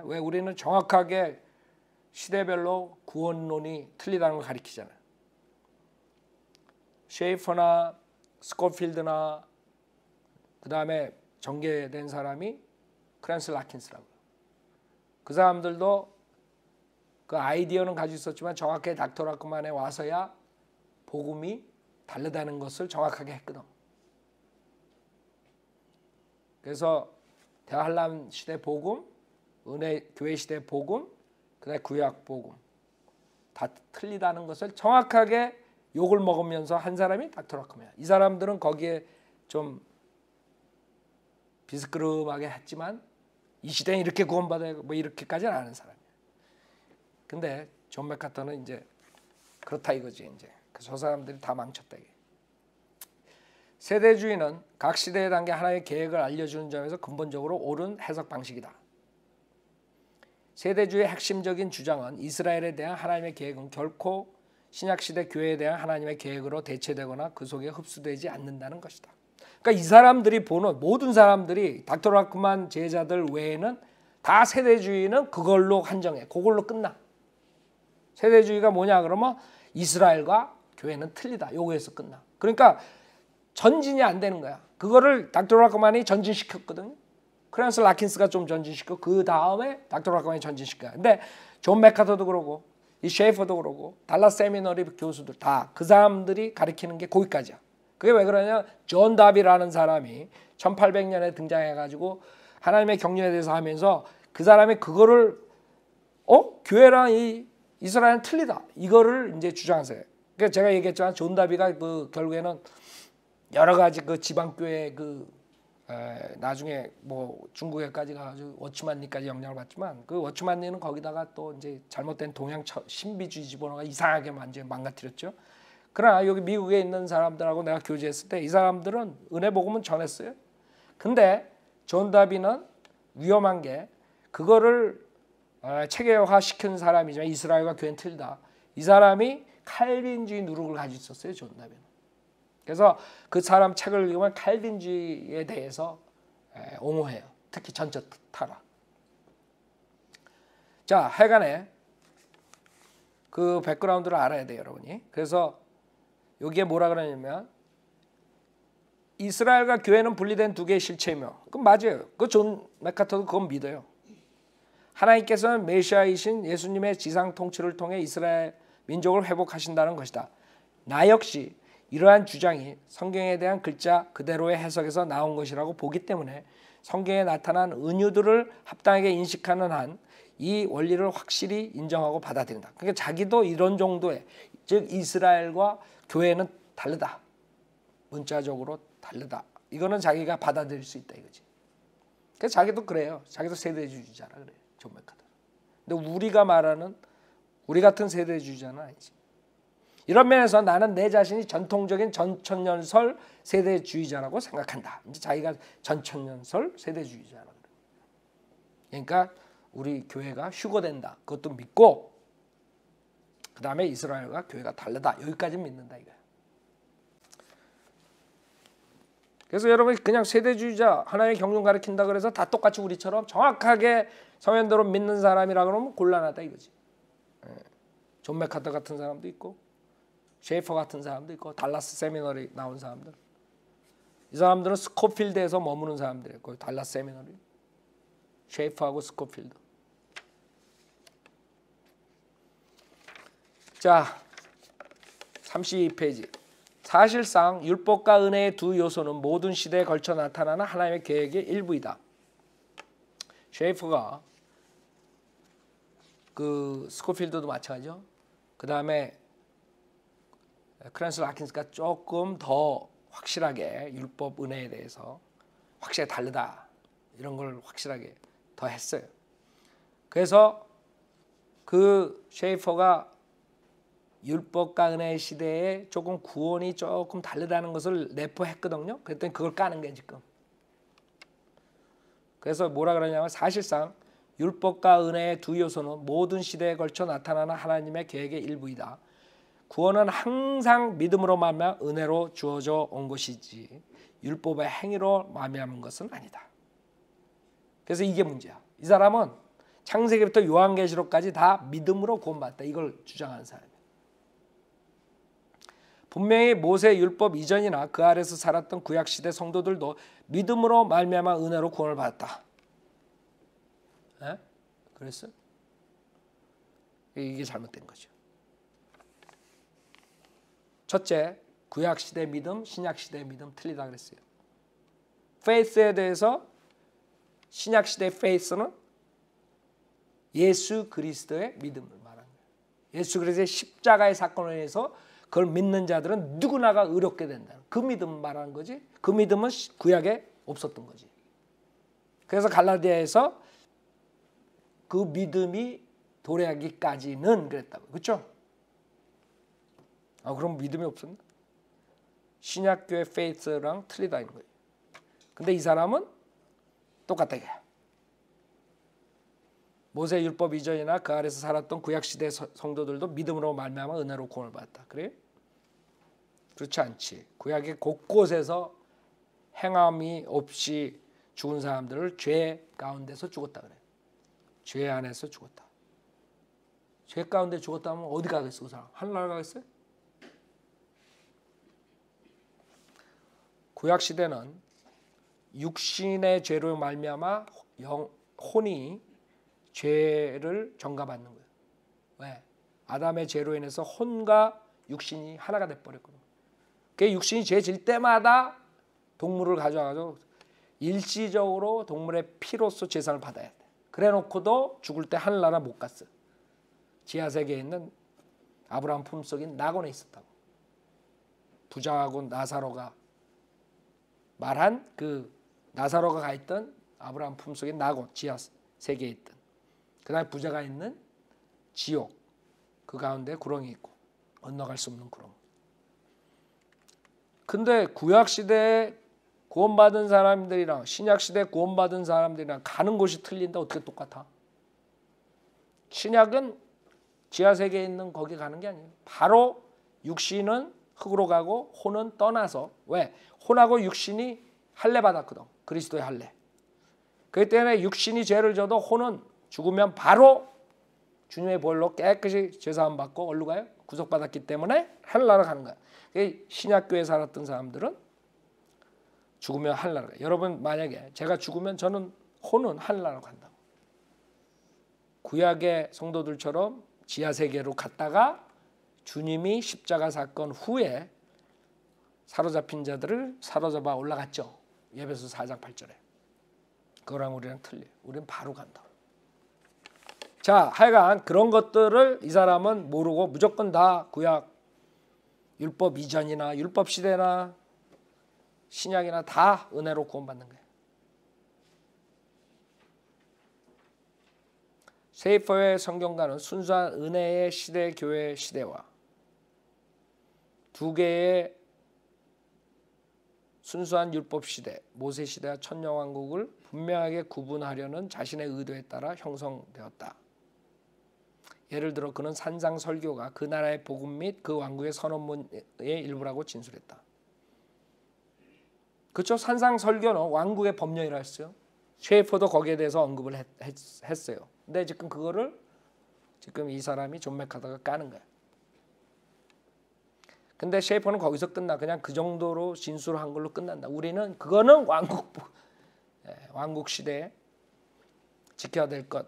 왜 우리는 정확하게 시대별로 구원론이 틀리다는 걸 가리키잖아요. 셰이퍼나 스코필드나 그 다음에 전개된 사람이 크랜스 라킨스라고요. 그 사람들도 그 아이디어는 가지고 있었지만 정확하게 닥터 라크만에 와서야 복음이 다르다는 것을 정확하게 했거든. 그래서 대한람 시대 복음, 은혜 교회 시대 복음, 그다음에 구약 복음 다 틀리다는 것을 정확하게 욕을 먹으면서 한 사람이 닥터 라크만이야. 이 사람들은 거기에 좀 비스끄름하게 했지만 이 시대는 이렇게 구원받아야 뭐 이렇게까지는 아는 사람이야. 근데 존 맥카터는 이제 그렇다 이거지. 이제 저 사람들이 다 망쳤다 이게. 세대주의는 각 시대에 담긴 하나의 계획을 알려주는 점에서 근본적으로 옳은 해석 방식이다. 세대주의의 핵심적인 주장은 이스라엘에 대한 하나님의 계획은 결코 신약시대 교회에 대한 하나님의 계획으로 대체되거나 그 속에 흡수되지 않는다는 것이다. 그러니까 이 사람들이 보는 모든 사람들이 닥터 라크만 제자들 외에는 다 세대주의는 그걸로 한정해. 그걸로 끝나. 세대주의가 뭐냐 그러면 이스라엘과 교회는 틀리다. 요거에서 끝나. 그러니까 전진이 안 되는 거야. 그거를 닥터 라크만이 전진시켰거든요. 크랜스 라킨스가 좀 전진시켰고 그 다음에 닥터 라크만이 전진시켜요. 근데 존 맥카터도 그러고 이 셰이퍼도 그러고 달라스 세미너리 교수들 다 그 사람들이 가리키는 게 거기까지야. 그게 왜 그러냐? 존 다비라는 사람이 1800년에 등장해가지고 하나님의 경륜에 대해서 하면서 그 사람이 그거를 교회랑 이 이스라엘은 틀리다. 이거를 이제 주장하세요. 그러니까 제가 얘기했지만 존 다비가 그 결국에는 여러 가지 그 지방교회 나중에 뭐 중국에까지 가가지고 워치만리까지 영향을 받지만 그 워치만리는 거기다가 또 이제 잘못된 동양 신비주의 집어넣어가 이상하게 완전히 망가뜨렸죠. 그러나 여기 미국에 있는 사람들하고 내가 교제했을 때 이 사람들은 은혜 복음은 전했어요. 근데 존 다비는 위험한 게 그거를 체계화 시킨 사람이지만 이스라엘과 교회는 틀리다. 이 사람이 칼빈주의 누룩을 가지고 있었어요. 존 다비는. 그래서 그 사람 책을 읽으면 칼빈주의에 대해서 옹호해요. 특히 전체 타락. 자, 하여간에 그 백그라운드를 알아야 돼요, 여러분이. 그래서 여기에 뭐라 그러냐면 이스라엘과 교회는 분리된 두 개의 실체이며 그건 맞아요. 그 존 맥카터도 그건 믿어요. 하나님께서는 메시아이신 예수님의 지상 통치를 통해 이스라엘 민족을 회복하신다는 것이다. 나 역시 이러한 주장이 성경에 대한 글자 그대로의 해석에서 나온 것이라고 보기 때문에 성경에 나타난 은유들을 합당하게 인식하는 한 이 원리를 확실히 인정하고 받아들인다. 그러니까 자기도 이런 정도의 즉 이스라엘과 교회는 다르다. 문자적으로 다르다. 이거는 자기가 받아들일 수 있다 이거지. 그래서 자기도 그래요. 자기도 세대주의자라 그래요. 존 맥카터. 근데 우리가 말하는 우리 같은 세대주의자는 아니지. 이런 면에서 나는 내 자신이 전통적인 전천년설 세대주의자라고 생각한다. 이제 자기가 전천년설 세대주의자라 그래. 그러니까 우리 교회가 휴거된다. 그것도 믿고 그 다음에 이스라엘과 교회가 다르다. 여기까지 믿는다 이거야. 그래서 여러분 그냥 세대주의자 하나의 경륜 가르친다 그래서 다 똑같이 우리처럼 정확하게 성현대로 믿는 사람이라 그러면 곤란하다 이거지. 존 맥카터 같은 사람도 있고 셰이퍼 같은 사람도 있고 달라스 세미너리 나온 사람들. 이 사람들은 스코필드에서 머무는 사람들이에요. 거기 달라스 세미너리. 셰이퍼하고 스코필드. 자, 32페이지. 사실상 율법과 은혜의 두 요소는 모든 시대에 걸쳐 나타나는 하나님의 계획의 일부이다. 셰이퍼가 그 스코필드도 마찬가지죠. 그 다음에 크랜스 라킨스가 조금 더 확실하게 율법 은혜에 대해서 확실히 다르다 이런 걸 확실하게 더 했어요. 그래서 그 셰이퍼가 율법과 은혜의 시대에 조금 구원이 조금 다르다는 것을 내포했거든요. 그랬더니 그걸 까는 게 지금. 그래서 뭐라 그러냐면 사실상 율법과 은혜의 두 요소는 모든 시대에 걸쳐 나타나는 하나님의 계획의 일부이다. 구원은 항상 믿음으로 말미암아 은혜로 주어져 온 것이지 율법의 행위로 말미암은 것은 아니다. 그래서 이게 문제야. 이 사람은 창세기부터 요한계시록까지 다 믿음으로 구원받았다. 이걸 주장하는 사람이에요. 분명히 모세 율법 이전이나 그 아래서 살았던 구약시대 성도들도 믿음으로 말미암아 은혜로 구원을 받았다. 에? 그랬어요? 이게 잘못된 거죠. 첫째, 구약시대 믿음, 신약시대 믿음 틀리다 그랬어요. faith에 대해서 신약시대 faith는 예수 그리스도의 믿음을 말하는 거예요. 예수 그리스도의 십자가의 사건을 위해서 그걸 믿는 자들은 누구나가 의롭게 된다는 그 믿음을 말하는 거지. 그 믿음은 구약에 없었던 거지. 그래서 갈라디아에서 그 믿음이 도래하기까지는 그랬다고. 그렇죠? 그럼 믿음이 없었나? 신약교회 faith랑 틀리다 이런 거예요. 근데 이 사람은 똑같다 이거야. 모세 율법 이전이나 그 아래서 살았던 구약시대 성도들도 믿음으로 말미암아 은혜로 구원을 받았다. 그래요? 그렇지 않지. 구약의 곳곳에서 행함이 없이 죽은 사람들을 죄 가운데서 죽었다 그래. 죄 안에서 죽었다. 죄 가운데 죽었다면 어디 가겠어 그 사람? 하늘나라 가겠어요? 구약시대는 육신의 죄로 말미암아 혼이 죄를 전가받는 거예요. 왜? 아담의 죄로 인해서 혼과 육신이 하나가 돼버렸거든요. 그 육신이 죄 질 때마다 동물을 가져와가지고 일시적으로 동물의 피로서 제사를 받아야 돼. 그래놓고도 죽을 때 하늘나라 못 갔어. 지하세계에 있는 아브라함 품속인 낙원에 있었다고. 부자하고 나사로가 말한 그 나사로가 가 있던 아브라함 품속인 낙원 지하세계에 있던 그 다음에 부자가 있는 지옥 그 가운데 구렁이 있고 건너갈 수 없는 구렁. 근데 구약시대에 구원받은 사람들이랑 신약시대에 구원받은 사람들이랑 가는 곳이 틀린데 어떻게 똑같아? 신약은 지하세계에 있는 거기 가는 게 아니에요. 바로 육신은 흙으로 가고 혼은 떠나서 왜? 혼하고 육신이 할례 받았거든. 그리스도의 할례. 그렇기 때문에 육신이 죄를 져도 혼은 죽으면 바로 주님의 보혈로 깨끗이 죄사함 받고 어디로 가요? 구속받았기 때문에 하늘나라 가는 거야. 신약교회에 살았던 사람들은 죽으면 하늘나라 가요. 여러분 만약에 제가 죽으면 저는 혼은 하늘나라 간다고. 구약의 성도들처럼 지하세계로 갔다가 주님이 십자가 사건 후에 사로잡힌 자들을 사로잡아 올라갔죠. 예배소 4장 8절에. 그거랑 우리랑 틀려요. 우리는 바로 간다. 자, 하여간 그런 것들을 이 사람은 모르고 무조건 다 구약 율법 이전이나 율법 시대나 신약이나 다 은혜로 구원받는 거예요. 세이퍼의 성경가는 순수한 은혜의 시대 교회 시대와 두 개의 순수한 율법 시대, 모세 시대와 천년왕국을 분명하게 구분하려는 자신의 의도에 따라 형성되었다. 예를 들어 그는 산상 설교가 그 나라의 복음 및 그 왕국의 선언문의 일부라고 진술했다. 그렇죠? 산상 설교는 왕국의 법령이라 했어요. 쉐이퍼도 거기에 대해서 언급을 했어요. 근데 지금 그거를 지금 이 사람이 존 맥카더가 까는 거야. 근데 쉐이퍼는 거기서 끝나. 그냥 그 정도로 진술한 걸로 끝난다. 우리는 그거는 왕국 시대에 지켜야 될 것,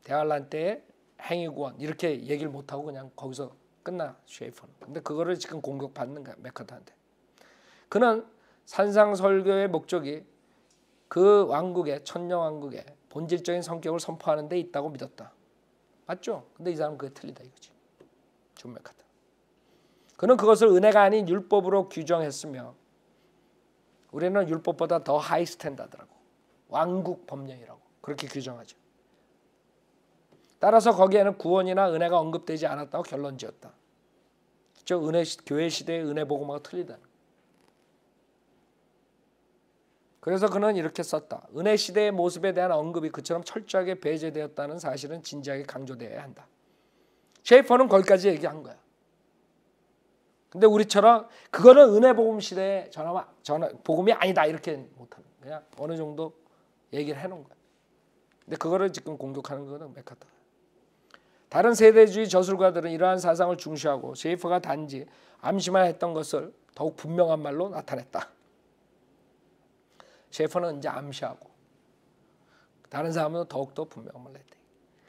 대환란 때의 행위구원 이렇게 얘기를 못하고 그냥 거기서 끝나 쉐이퍼는. 근데 그거를 지금 공격받는 거야 맥카더한테. 그는 산상설교의 목적이 그 왕국의 천년왕국의 본질적인 성격을 선포하는 데 있다고 믿었다. 맞죠? 근데 이 사람은 그게 틀리다 이거지. 존 맥카더. 그는 그것을 은혜가 아닌 율법으로 규정했으며 우리는 율법보다 더 하이 스탠다드라고 왕국 법령이라고 그렇게 규정하죠. 따라서 거기에는 구원이나 은혜가 언급되지 않았다고 결론지었다. 그렇죠? 교회 시대의 은혜 복음하고 틀리다. 그래서 그는 이렇게 썼다. 은혜 시대의 모습에 대한 언급이 그처럼 철저하게 배제되었다는 사실은 진지하게 강조되어야 한다. 쉐이퍼는 거기까지 얘기한 거야. 근데 우리처럼 그거는 은혜 복음 시대의 복음이 아니다 이렇게 못하는 거야. 그냥 어느 정도 얘기를 해놓은 거야. 근데 그거를 지금 공격하는 거는 맥카터. 다른 세대주의 저술가들은 이러한 사상을 중시하고 셰이퍼가 단지 암시만 했던 것을 더욱 분명한 말로 나타냈다. 셰이퍼는 이제 암시하고 다른 사람은 더욱더 분명한 말로 했다.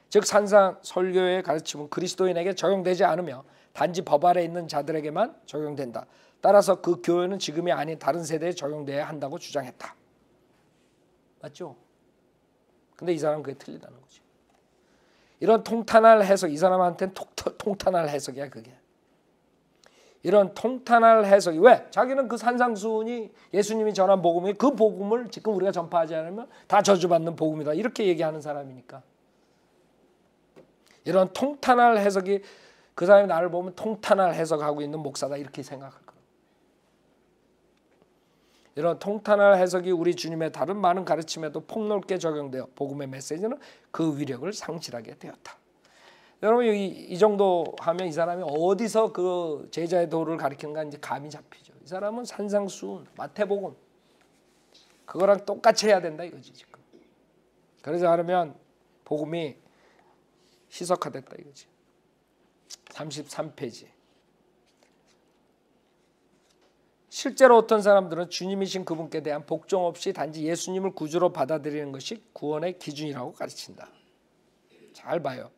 즉 산상 설교의 가르침은 그리스도인에게 적용되지 않으며 단지 법 아래 있는 자들에게만 적용된다. 따라서 그 교훈은 지금이 아닌 다른 세대에 적용돼야 한다고 주장했다. 맞죠? 근데 이 사람은 그게 틀리다는 거지. 이런 통탄할 해석, 이 사람한테는 통탄할 해석이야 그게. 이런 통탄할 해석이 왜? 자기는 그 산상수훈이 예수님이 전한 복음이 그 복음을 지금 우리가 전파하지 않으면 다 저주받는 복음이다. 이렇게 얘기하는 사람이니까. 이런 통탄할 해석이 그 사람이 나를 보면 통탄할 해석하고 있는 목사다 이렇게 생각할 거예요. 이런 통탄할 해석이 우리 주님의 다른 많은 가르침에도 폭넓게 적용되어 복음의 메시지는 그 위력을 상실하게 되었다. 여러분 이 정도 하면 이 사람이 어디서 그 제자의 도를 가리키는가 이제 감이 잡히죠. 이 사람은 산상수훈, 마태복음 그거랑 똑같이 해야 된다 이거지 지금. 그러지 않으면 복음이 희석화됐다 이거지. 33페이지. 실제로 어떤 사람들은 주님이신 그분께 대한 복종 없이 단지 예수님을 구주로 받아들이는 것이 구원의 기준이라고 가르친다. 잘 봐요.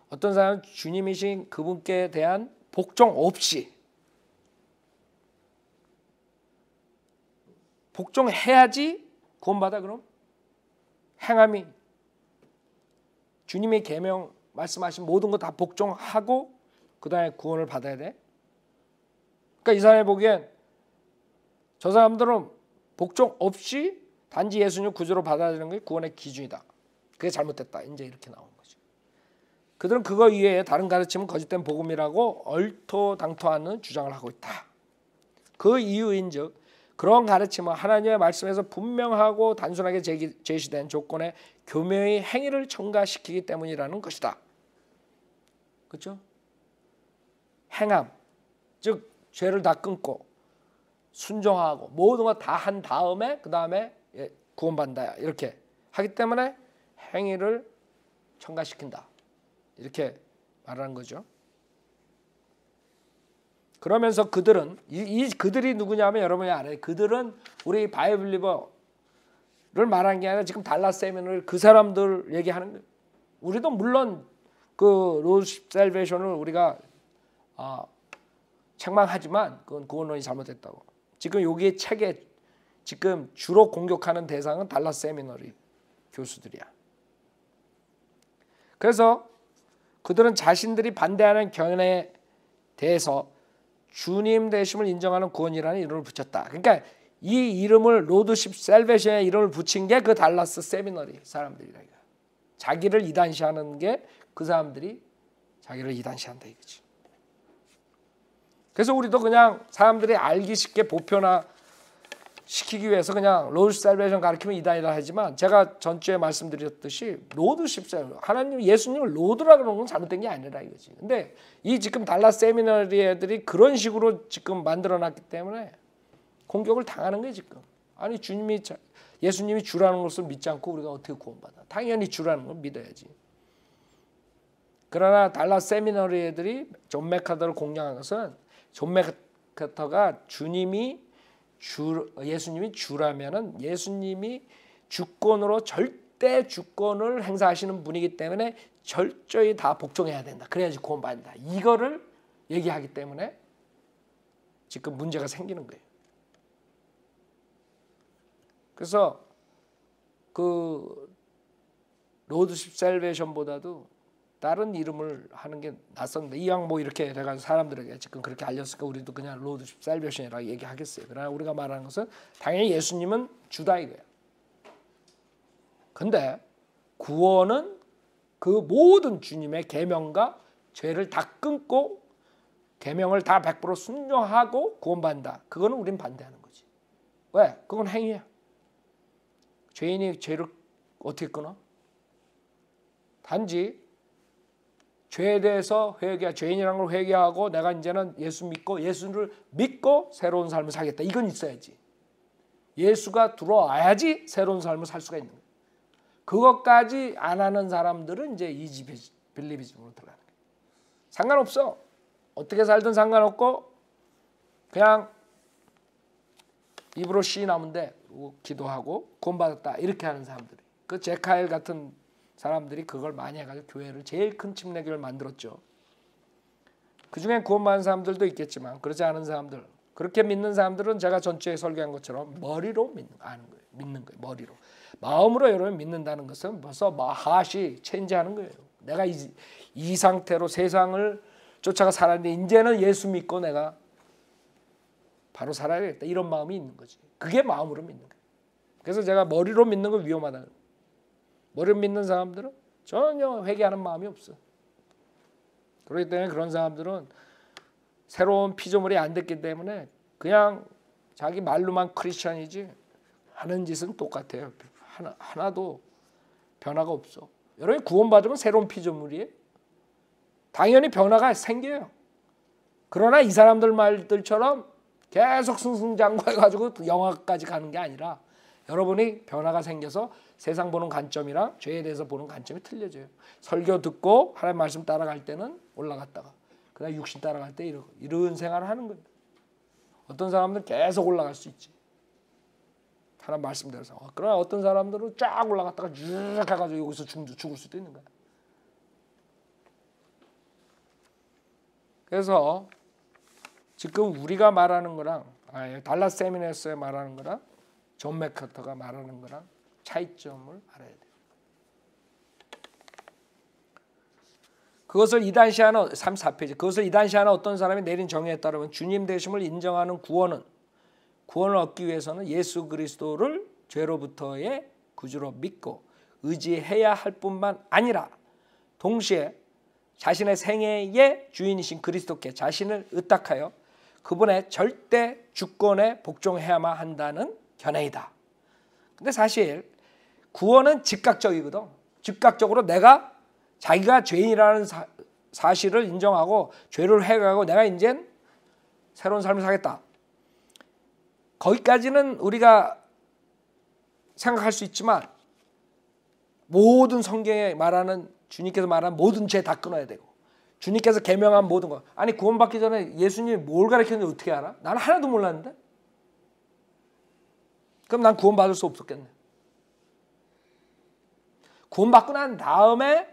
어떤 사람은 주님이신 그분께 대한 복종 없이 복종해야지 구원받아. 그럼 행함이 주님의 계명 말씀하신 모든 거 다 복종하고 그 다음에 구원을 받아야 돼. 그러니까 이 사람이 보기엔 저 사람들은 복종 없이 단지 예수님을 구주로 받아들이는 게 구원의 기준이다. 그게 잘못됐다. 이제 이렇게 나온 거죠. 그들은 그거 이외에 다른 가르침은 거짓된 복음이라고 얼토당토하는 주장을 하고 있다. 그 이유인즉 그런 가르침은 하나님의 말씀에서 분명하고 단순하게 제시된 조건에 교묘히 행위를 첨가시키기 때문이라는 것이다. 그렇죠? 행함, 즉 죄를 다 끊고 순종하고 모든 거 다 한 다음에 그 다음에 구원받는다 이렇게 하기 때문에 행위를 첨가시킨다 이렇게 말하는 거죠. 그러면서 그들은 그들이 누구냐면 여러분이 알아요. 그들은 우리 바이블리버를 말하는 게 아니라 지금 달라스 세미너리 그 사람들 얘기하는 거예요. 우리도 물론 그 로드 셀베이션을 우리가 책망하지만 그건 구원론이 잘못됐다고. 지금 여기 책에 지금 주로 공격하는 대상은 달라스 세미너리 교수들이야. 그래서 그들은 자신들이 반대하는 견해에 대해서 주님 되심을 인정하는 구원이라는 이름을 붙였다. 그러니까 이 이름을 로드십 셀베이션의 이름을 붙인 게 그 달라스 세미너리 사람들이라. 자기를 이단시하는 게 그 사람들이 자기를 이단시한다 이거지. 그래서 우리도 그냥 사람들이 알기 쉽게 보편화 시키기 위해서 그냥 로드 셀베이션 가르치면 이단이라 하지만 제가 전주에 말씀드렸듯이 로드십 셀베이션 하나님 예수님을 로드라 그러는 건 잘못된 게 아니라 이거지. 근데 이 지금 달라스 세미너리 애들이 그런 식으로 지금 만들어놨기 때문에 공격을 당하는 거예요 지금. 아니 예수님이 주라는 것을 믿지 않고 우리가 어떻게 구원받아? 당연히 주라는 걸 믿어야지. 그러나 달라스 세미너리 애들이 존 맥카더를 공략한 것은 존 맥카더가 예수님이 주라면은 예수님이 주권으로 절대 주권을 행사하시는 분이기 때문에 철저히 다 복종해야 된다. 그래야지 구원받는다. 이거를 얘기하기 때문에 지금 문제가 생기는 거예요. 그래서 그 로드십 셀베이션보다도 다른 이름을 하는 게 낫었는데 이왕 뭐 이렇게 해가지고 사람들에게 지금 그렇게 알렸으니까 우리도 그냥 로드십 셀베이션이라고 얘기하겠어요. 그러나 우리가 말하는 것은 당연히 예수님은 주다 이거예요. 근데 구원은 그 모든 주님의 계명과 죄를 다 끊고 계명을 다 100% 순종하고 구원받는다. 그거는 우린 반대하는 거지. 왜? 그건 행위야. 죄인이 죄를 어떻게 끊어? 단지 죄에 대해서 죄인이라는 걸 회개하고 내가 이제는 예수를 믿고 새로운 삶을 살겠다. 이건 있어야지. 예수가 들어와야지 새로운 삶을 살 수가 있는 거예요. 그것까지 안 하는 사람들은 이제 빌리비즘으로 들어가는 거예요. 상관없어. 어떻게 살든 상관없고 그냥 입으로 시인하면 돼. 기도하고 구원받았다 이렇게 하는 사람들이. 그 제카엘 같은 사람들이 그걸 많이 해가지고 교회를 제일 큰 침례교를 만들었죠. 그중에 구원받은 사람들도 있겠지만 그렇지 않은 사람들, 그렇게 믿는 사람들은 제가 전주에 설교한 것처럼 머리로 믿는 거예요. 머리로. 마음으로 여러분 믿는다는 것은 벌써 마하시 체인지하는 거예요. 내가 이 상태로 세상을 쫓아가 살았는데 이제는 예수 믿고 내가 바로 살아야겠다 이런 마음이 있는 거지. 그게 마음으로 믿는 거예요. 그래서 제가 머리로 믿는 건 위험하다. 머리로 믿는 사람들은 전혀 회개하는 마음이 없어. 그렇기 때문에 그런 사람들은 새로운 피조물이 안 됐기 때문에 그냥 자기 말로만 크리스천이지 하는 짓은 똑같아요. 하나도 변화가 없어. 여러분이 구원받으면 새로운 피조물이에요. 당연히 변화가 생겨요. 그러나 이 사람들 말들처럼 계속 승승장구해가지고 영화까지 가는 게 아니라 여러분이 변화가 생겨서 세상 보는 관점이랑 죄에 대해서 보는 관점이 틀려져요. 설교 듣고 하나님 말씀 따라갈 때는 올라갔다가 그다음 육신 따라갈 때 이런 생활을 하는 거예요. 어떤 사람들은 계속 올라갈 수 있지. 하나님 말씀대로서. 그러나 어떤 사람들은 쫙 올라갔다가 쭉 해가지고 여기서 죽을 수도 있는 거야. 그래서 지금 우리가 말하는 거랑 달라스 세미나스에 말하는 거랑 존 맥카터가 말하는 거랑 차이점을 알아야 돼요. 그것을 이단시하는 34페이지. 그것을 이단시하는 어떤 사람이 내린 정의에 따르면 주님 되심을 인정하는 구원을 얻기 위해서는 예수 그리스도를 죄로부터의 구주로 믿고 의지해야 할 뿐만 아니라 동시에 자신의 생애의 주인이신 그리스도께 자신을 의탁하여 그분의 절대 주권에 복종해야만 한다는 견해이다. 근데 사실 구원은 즉각적이거든. 즉각적으로 내가 자기가 죄인이라는 사실을 인정하고 죄를 해가고 내가 이제 새로운 삶을 살겠다. 거기까지는 우리가 생각할 수 있지만 모든 성경에 말하는 주님께서 말하는 모든 죄 다 끊어야 되고 주님께서 계명한 모든 거. 아니 구원받기 전에 예수님이 뭘 가르쳤는지 어떻게 알아? 나는 하나도 몰랐는데. 그럼 난 구원받을 수 없었겠네. 구원받고 난 다음에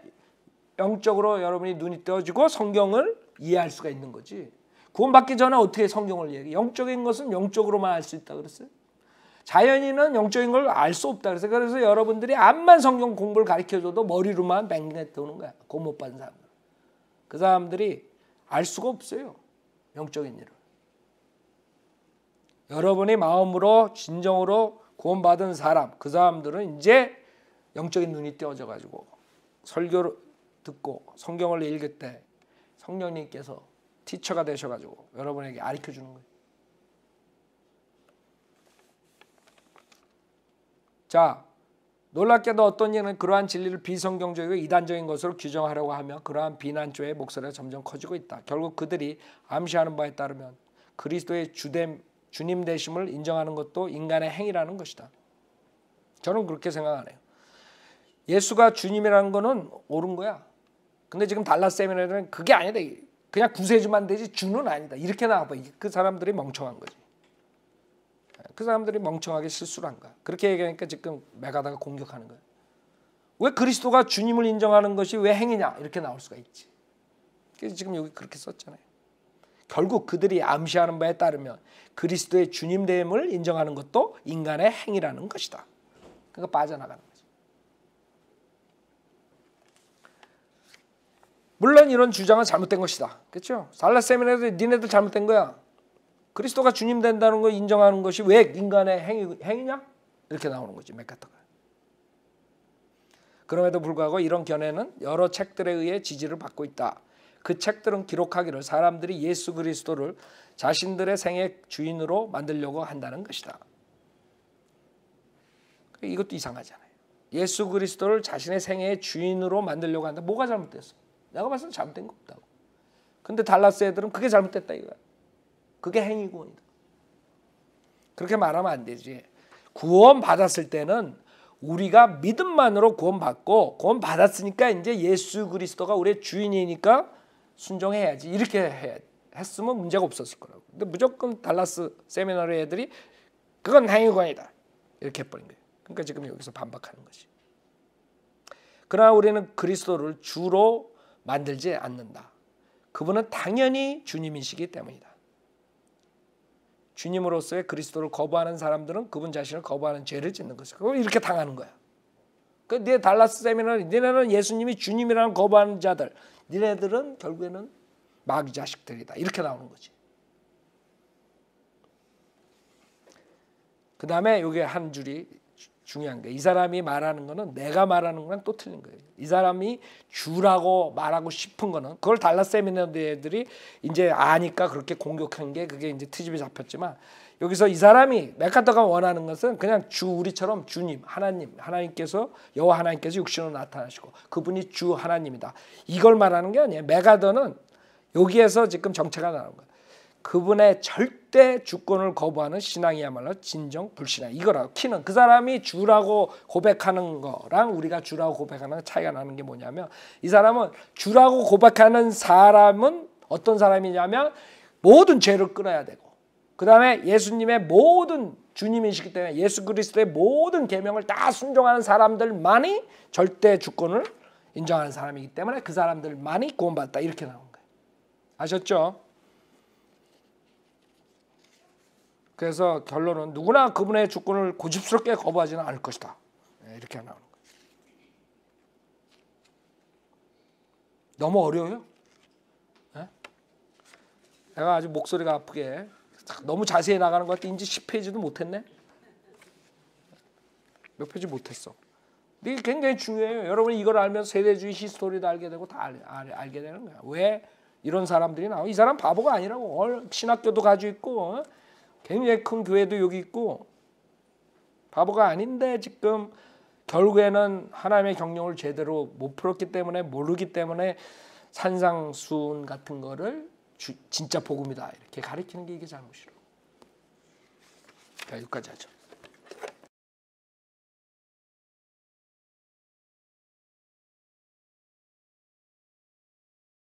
영적으로 여러분이 눈이 떠지고 성경을 이해할 수가 있는 거지. 구원받기 전에 어떻게 성경을 이해해? 영적인 것은 영적으로만 알 수 있다 그랬어요. 자연인은 영적인 걸 알 수 없다 그랬어요. 그래서 여러분들이 암만 성경 공부를 가르쳐줘도 머리로만 맹내 도는 거야. 구원 못 받은 사람들. 그 사람들이 알 수가 없어요. 영적인 일을. 여러분이 마음으로 진정으로 구원받은 사람, 그 사람들은 이제 영적인 눈이 띄어져 가지고 설교를 듣고 성경을 읽을 때 성령님께서 티처가 되셔가지고 여러분에게 가르쳐 주는 거예요. 자, 놀랍게도 어떤 이는 그러한 진리를 비성경적이고 이단적인 것으로 규정하려고 하며 그러한 비난조의 목소리가 점점 커지고 있다. 결국 그들이 암시하는 바에 따르면 그리스도의 주님 되심을 인정하는 것도 인간의 행위라는 것이다. 저는 그렇게 생각 안 해요. 예수가 주님이라는 거는 옳은 거야. 근데 지금 달라스 세미나들은 그게 아니다. 그냥 구세주만 되지 주는 아니다. 이렇게 나와봐. 그 사람들이 멍청한 거지. 그 사람들이 멍청하게 실수를 한 거야. 그렇게 얘기하니까 지금 메가다가 공격하는 거야. 왜 그리스도가 주님을 인정하는 것이 왜 행위냐 이렇게 나올 수가 있지. 그래서 지금 여기 그렇게 썼잖아요. 결국 그들이 암시하는 바에 따르면 그리스도의 주님됨을 인정하는 것도 인간의 행위라는 것이다. 그러니까 빠져나가는 거지. 물론 이런 주장은 잘못된 것이다. 그렇죠? 달라스 세미나에서 니네들 잘못된 거야. 그리스도가 주님 된다는 걸 인정하는 것이 왜 인간의 행위냐? 이렇게 나오는 거지. 맥카터가. 그럼에도 불구하고 이런 견해는 여러 책들에 의해 지지를 받고 있다. 그 책들은 기록하기를 사람들이 예수 그리스도를 자신들의 생의 주인으로 만들려고 한다는 것이다. 이것도 이상하잖아요. 예수 그리스도를 자신의 생애의 주인으로 만들려고 한다. 뭐가 잘못됐어? 내가 봤을 때 잘못된 거 없다고. 근데 달라스 애들은 그게 잘못됐다 이거야. 그게 행위구원이다. 그렇게 말하면 안 되지. 구원 받았을 때는 우리가 믿음만으로 구원받고 구원받았으니까 이제 예수 그리스도가 우리의 주인이니까 순종해야지 이렇게 했으면 문제가 없었을 거라고. 근데 무조건 달라스 세미나리 애들이 그건 행위관이다 이렇게 해버린 거예요. 그러니까 지금 여기서 반박하는 것이. 그러나 우리는 그리스도를 주로 만들지 않는다. 그분은 당연히 주님이시기 때문이다. 주님으로서의 그리스도를 거부하는 사람들은 그분 자신을 거부하는 죄를 짓는 것이고 그걸 이렇게 당하는 거야. 그 네 달라스 세미나리 니네는 예수님이 주님이라는 거부하는 자들 니네들은 결국에는 마귀 자식들이다. 이렇게 나오는 거지. 그 다음에 이게 한 줄이 중요한 거예요. 이 사람이 말하는 거는 내가 말하는 거랑 또 틀린 거예요. 이 사람이 주라고 말하고 싶은 거는 그걸 달라스 세미나리들이 이제 아니까 그렇게 공격한 게 그게 이제 트집이 잡혔지만 여기서 이 사람이 메카터가 원하는 것은 그냥 주 우리처럼 주님 하나님께서 여호와 하나님께서 육신으로 나타나시고 그분이 주 하나님이다. 이걸 말하는 게 아니에요. 메가더는 여기에서 지금 정체가 나오는 거예요. 그분의 절대 주권을 거부하는 신앙이야말로 진정 불신앙. 이거라고. 키는 그 사람이 주라고 고백하는 거랑 우리가 주라고 고백하는 차이가 나는 게 뭐냐면 이 사람은 주라고 고백하는 사람은 어떤 사람이냐면 모든 죄를 끊어야 되고 그 다음에 예수님의 모든 주님이시기 때문에 예수 그리스도의 모든 계명을 다 순종하는 사람들만이 절대 주권을 인정하는 사람이기 때문에 그 사람들만이 구원받았다. 이렇게 나온 거예요. 아셨죠? 그래서 결론은 누구나 그분의 주권을 고집스럽게 거부하지는 않을 것이다. 이렇게 나오는 거예요. 너무 어려워요. 내가 아주 목소리가 아프게 너무 자세히 나가는 것 같아. 이제 10페이지도 못했네. 몇 페이지 못했어. 이게 굉장히 중요해요. 여러분이 이걸 알면 세대주의 히스토리도 알게 되고 다 알게 되는 거야. 왜 이런 사람들이 나와? 이 사람 바보가 아니라고. 신학교도 가지고 있고 굉장히 큰 교회도 여기 있고 바보가 아닌데 지금 결국에는 하나님의 경영을 제대로 못 풀었기 때문에 모르기 때문에 산상수훈 같은 거를 진짜 복음이다 이렇게 가르치는 게 이게 잘못이라고. 여기까지 하죠.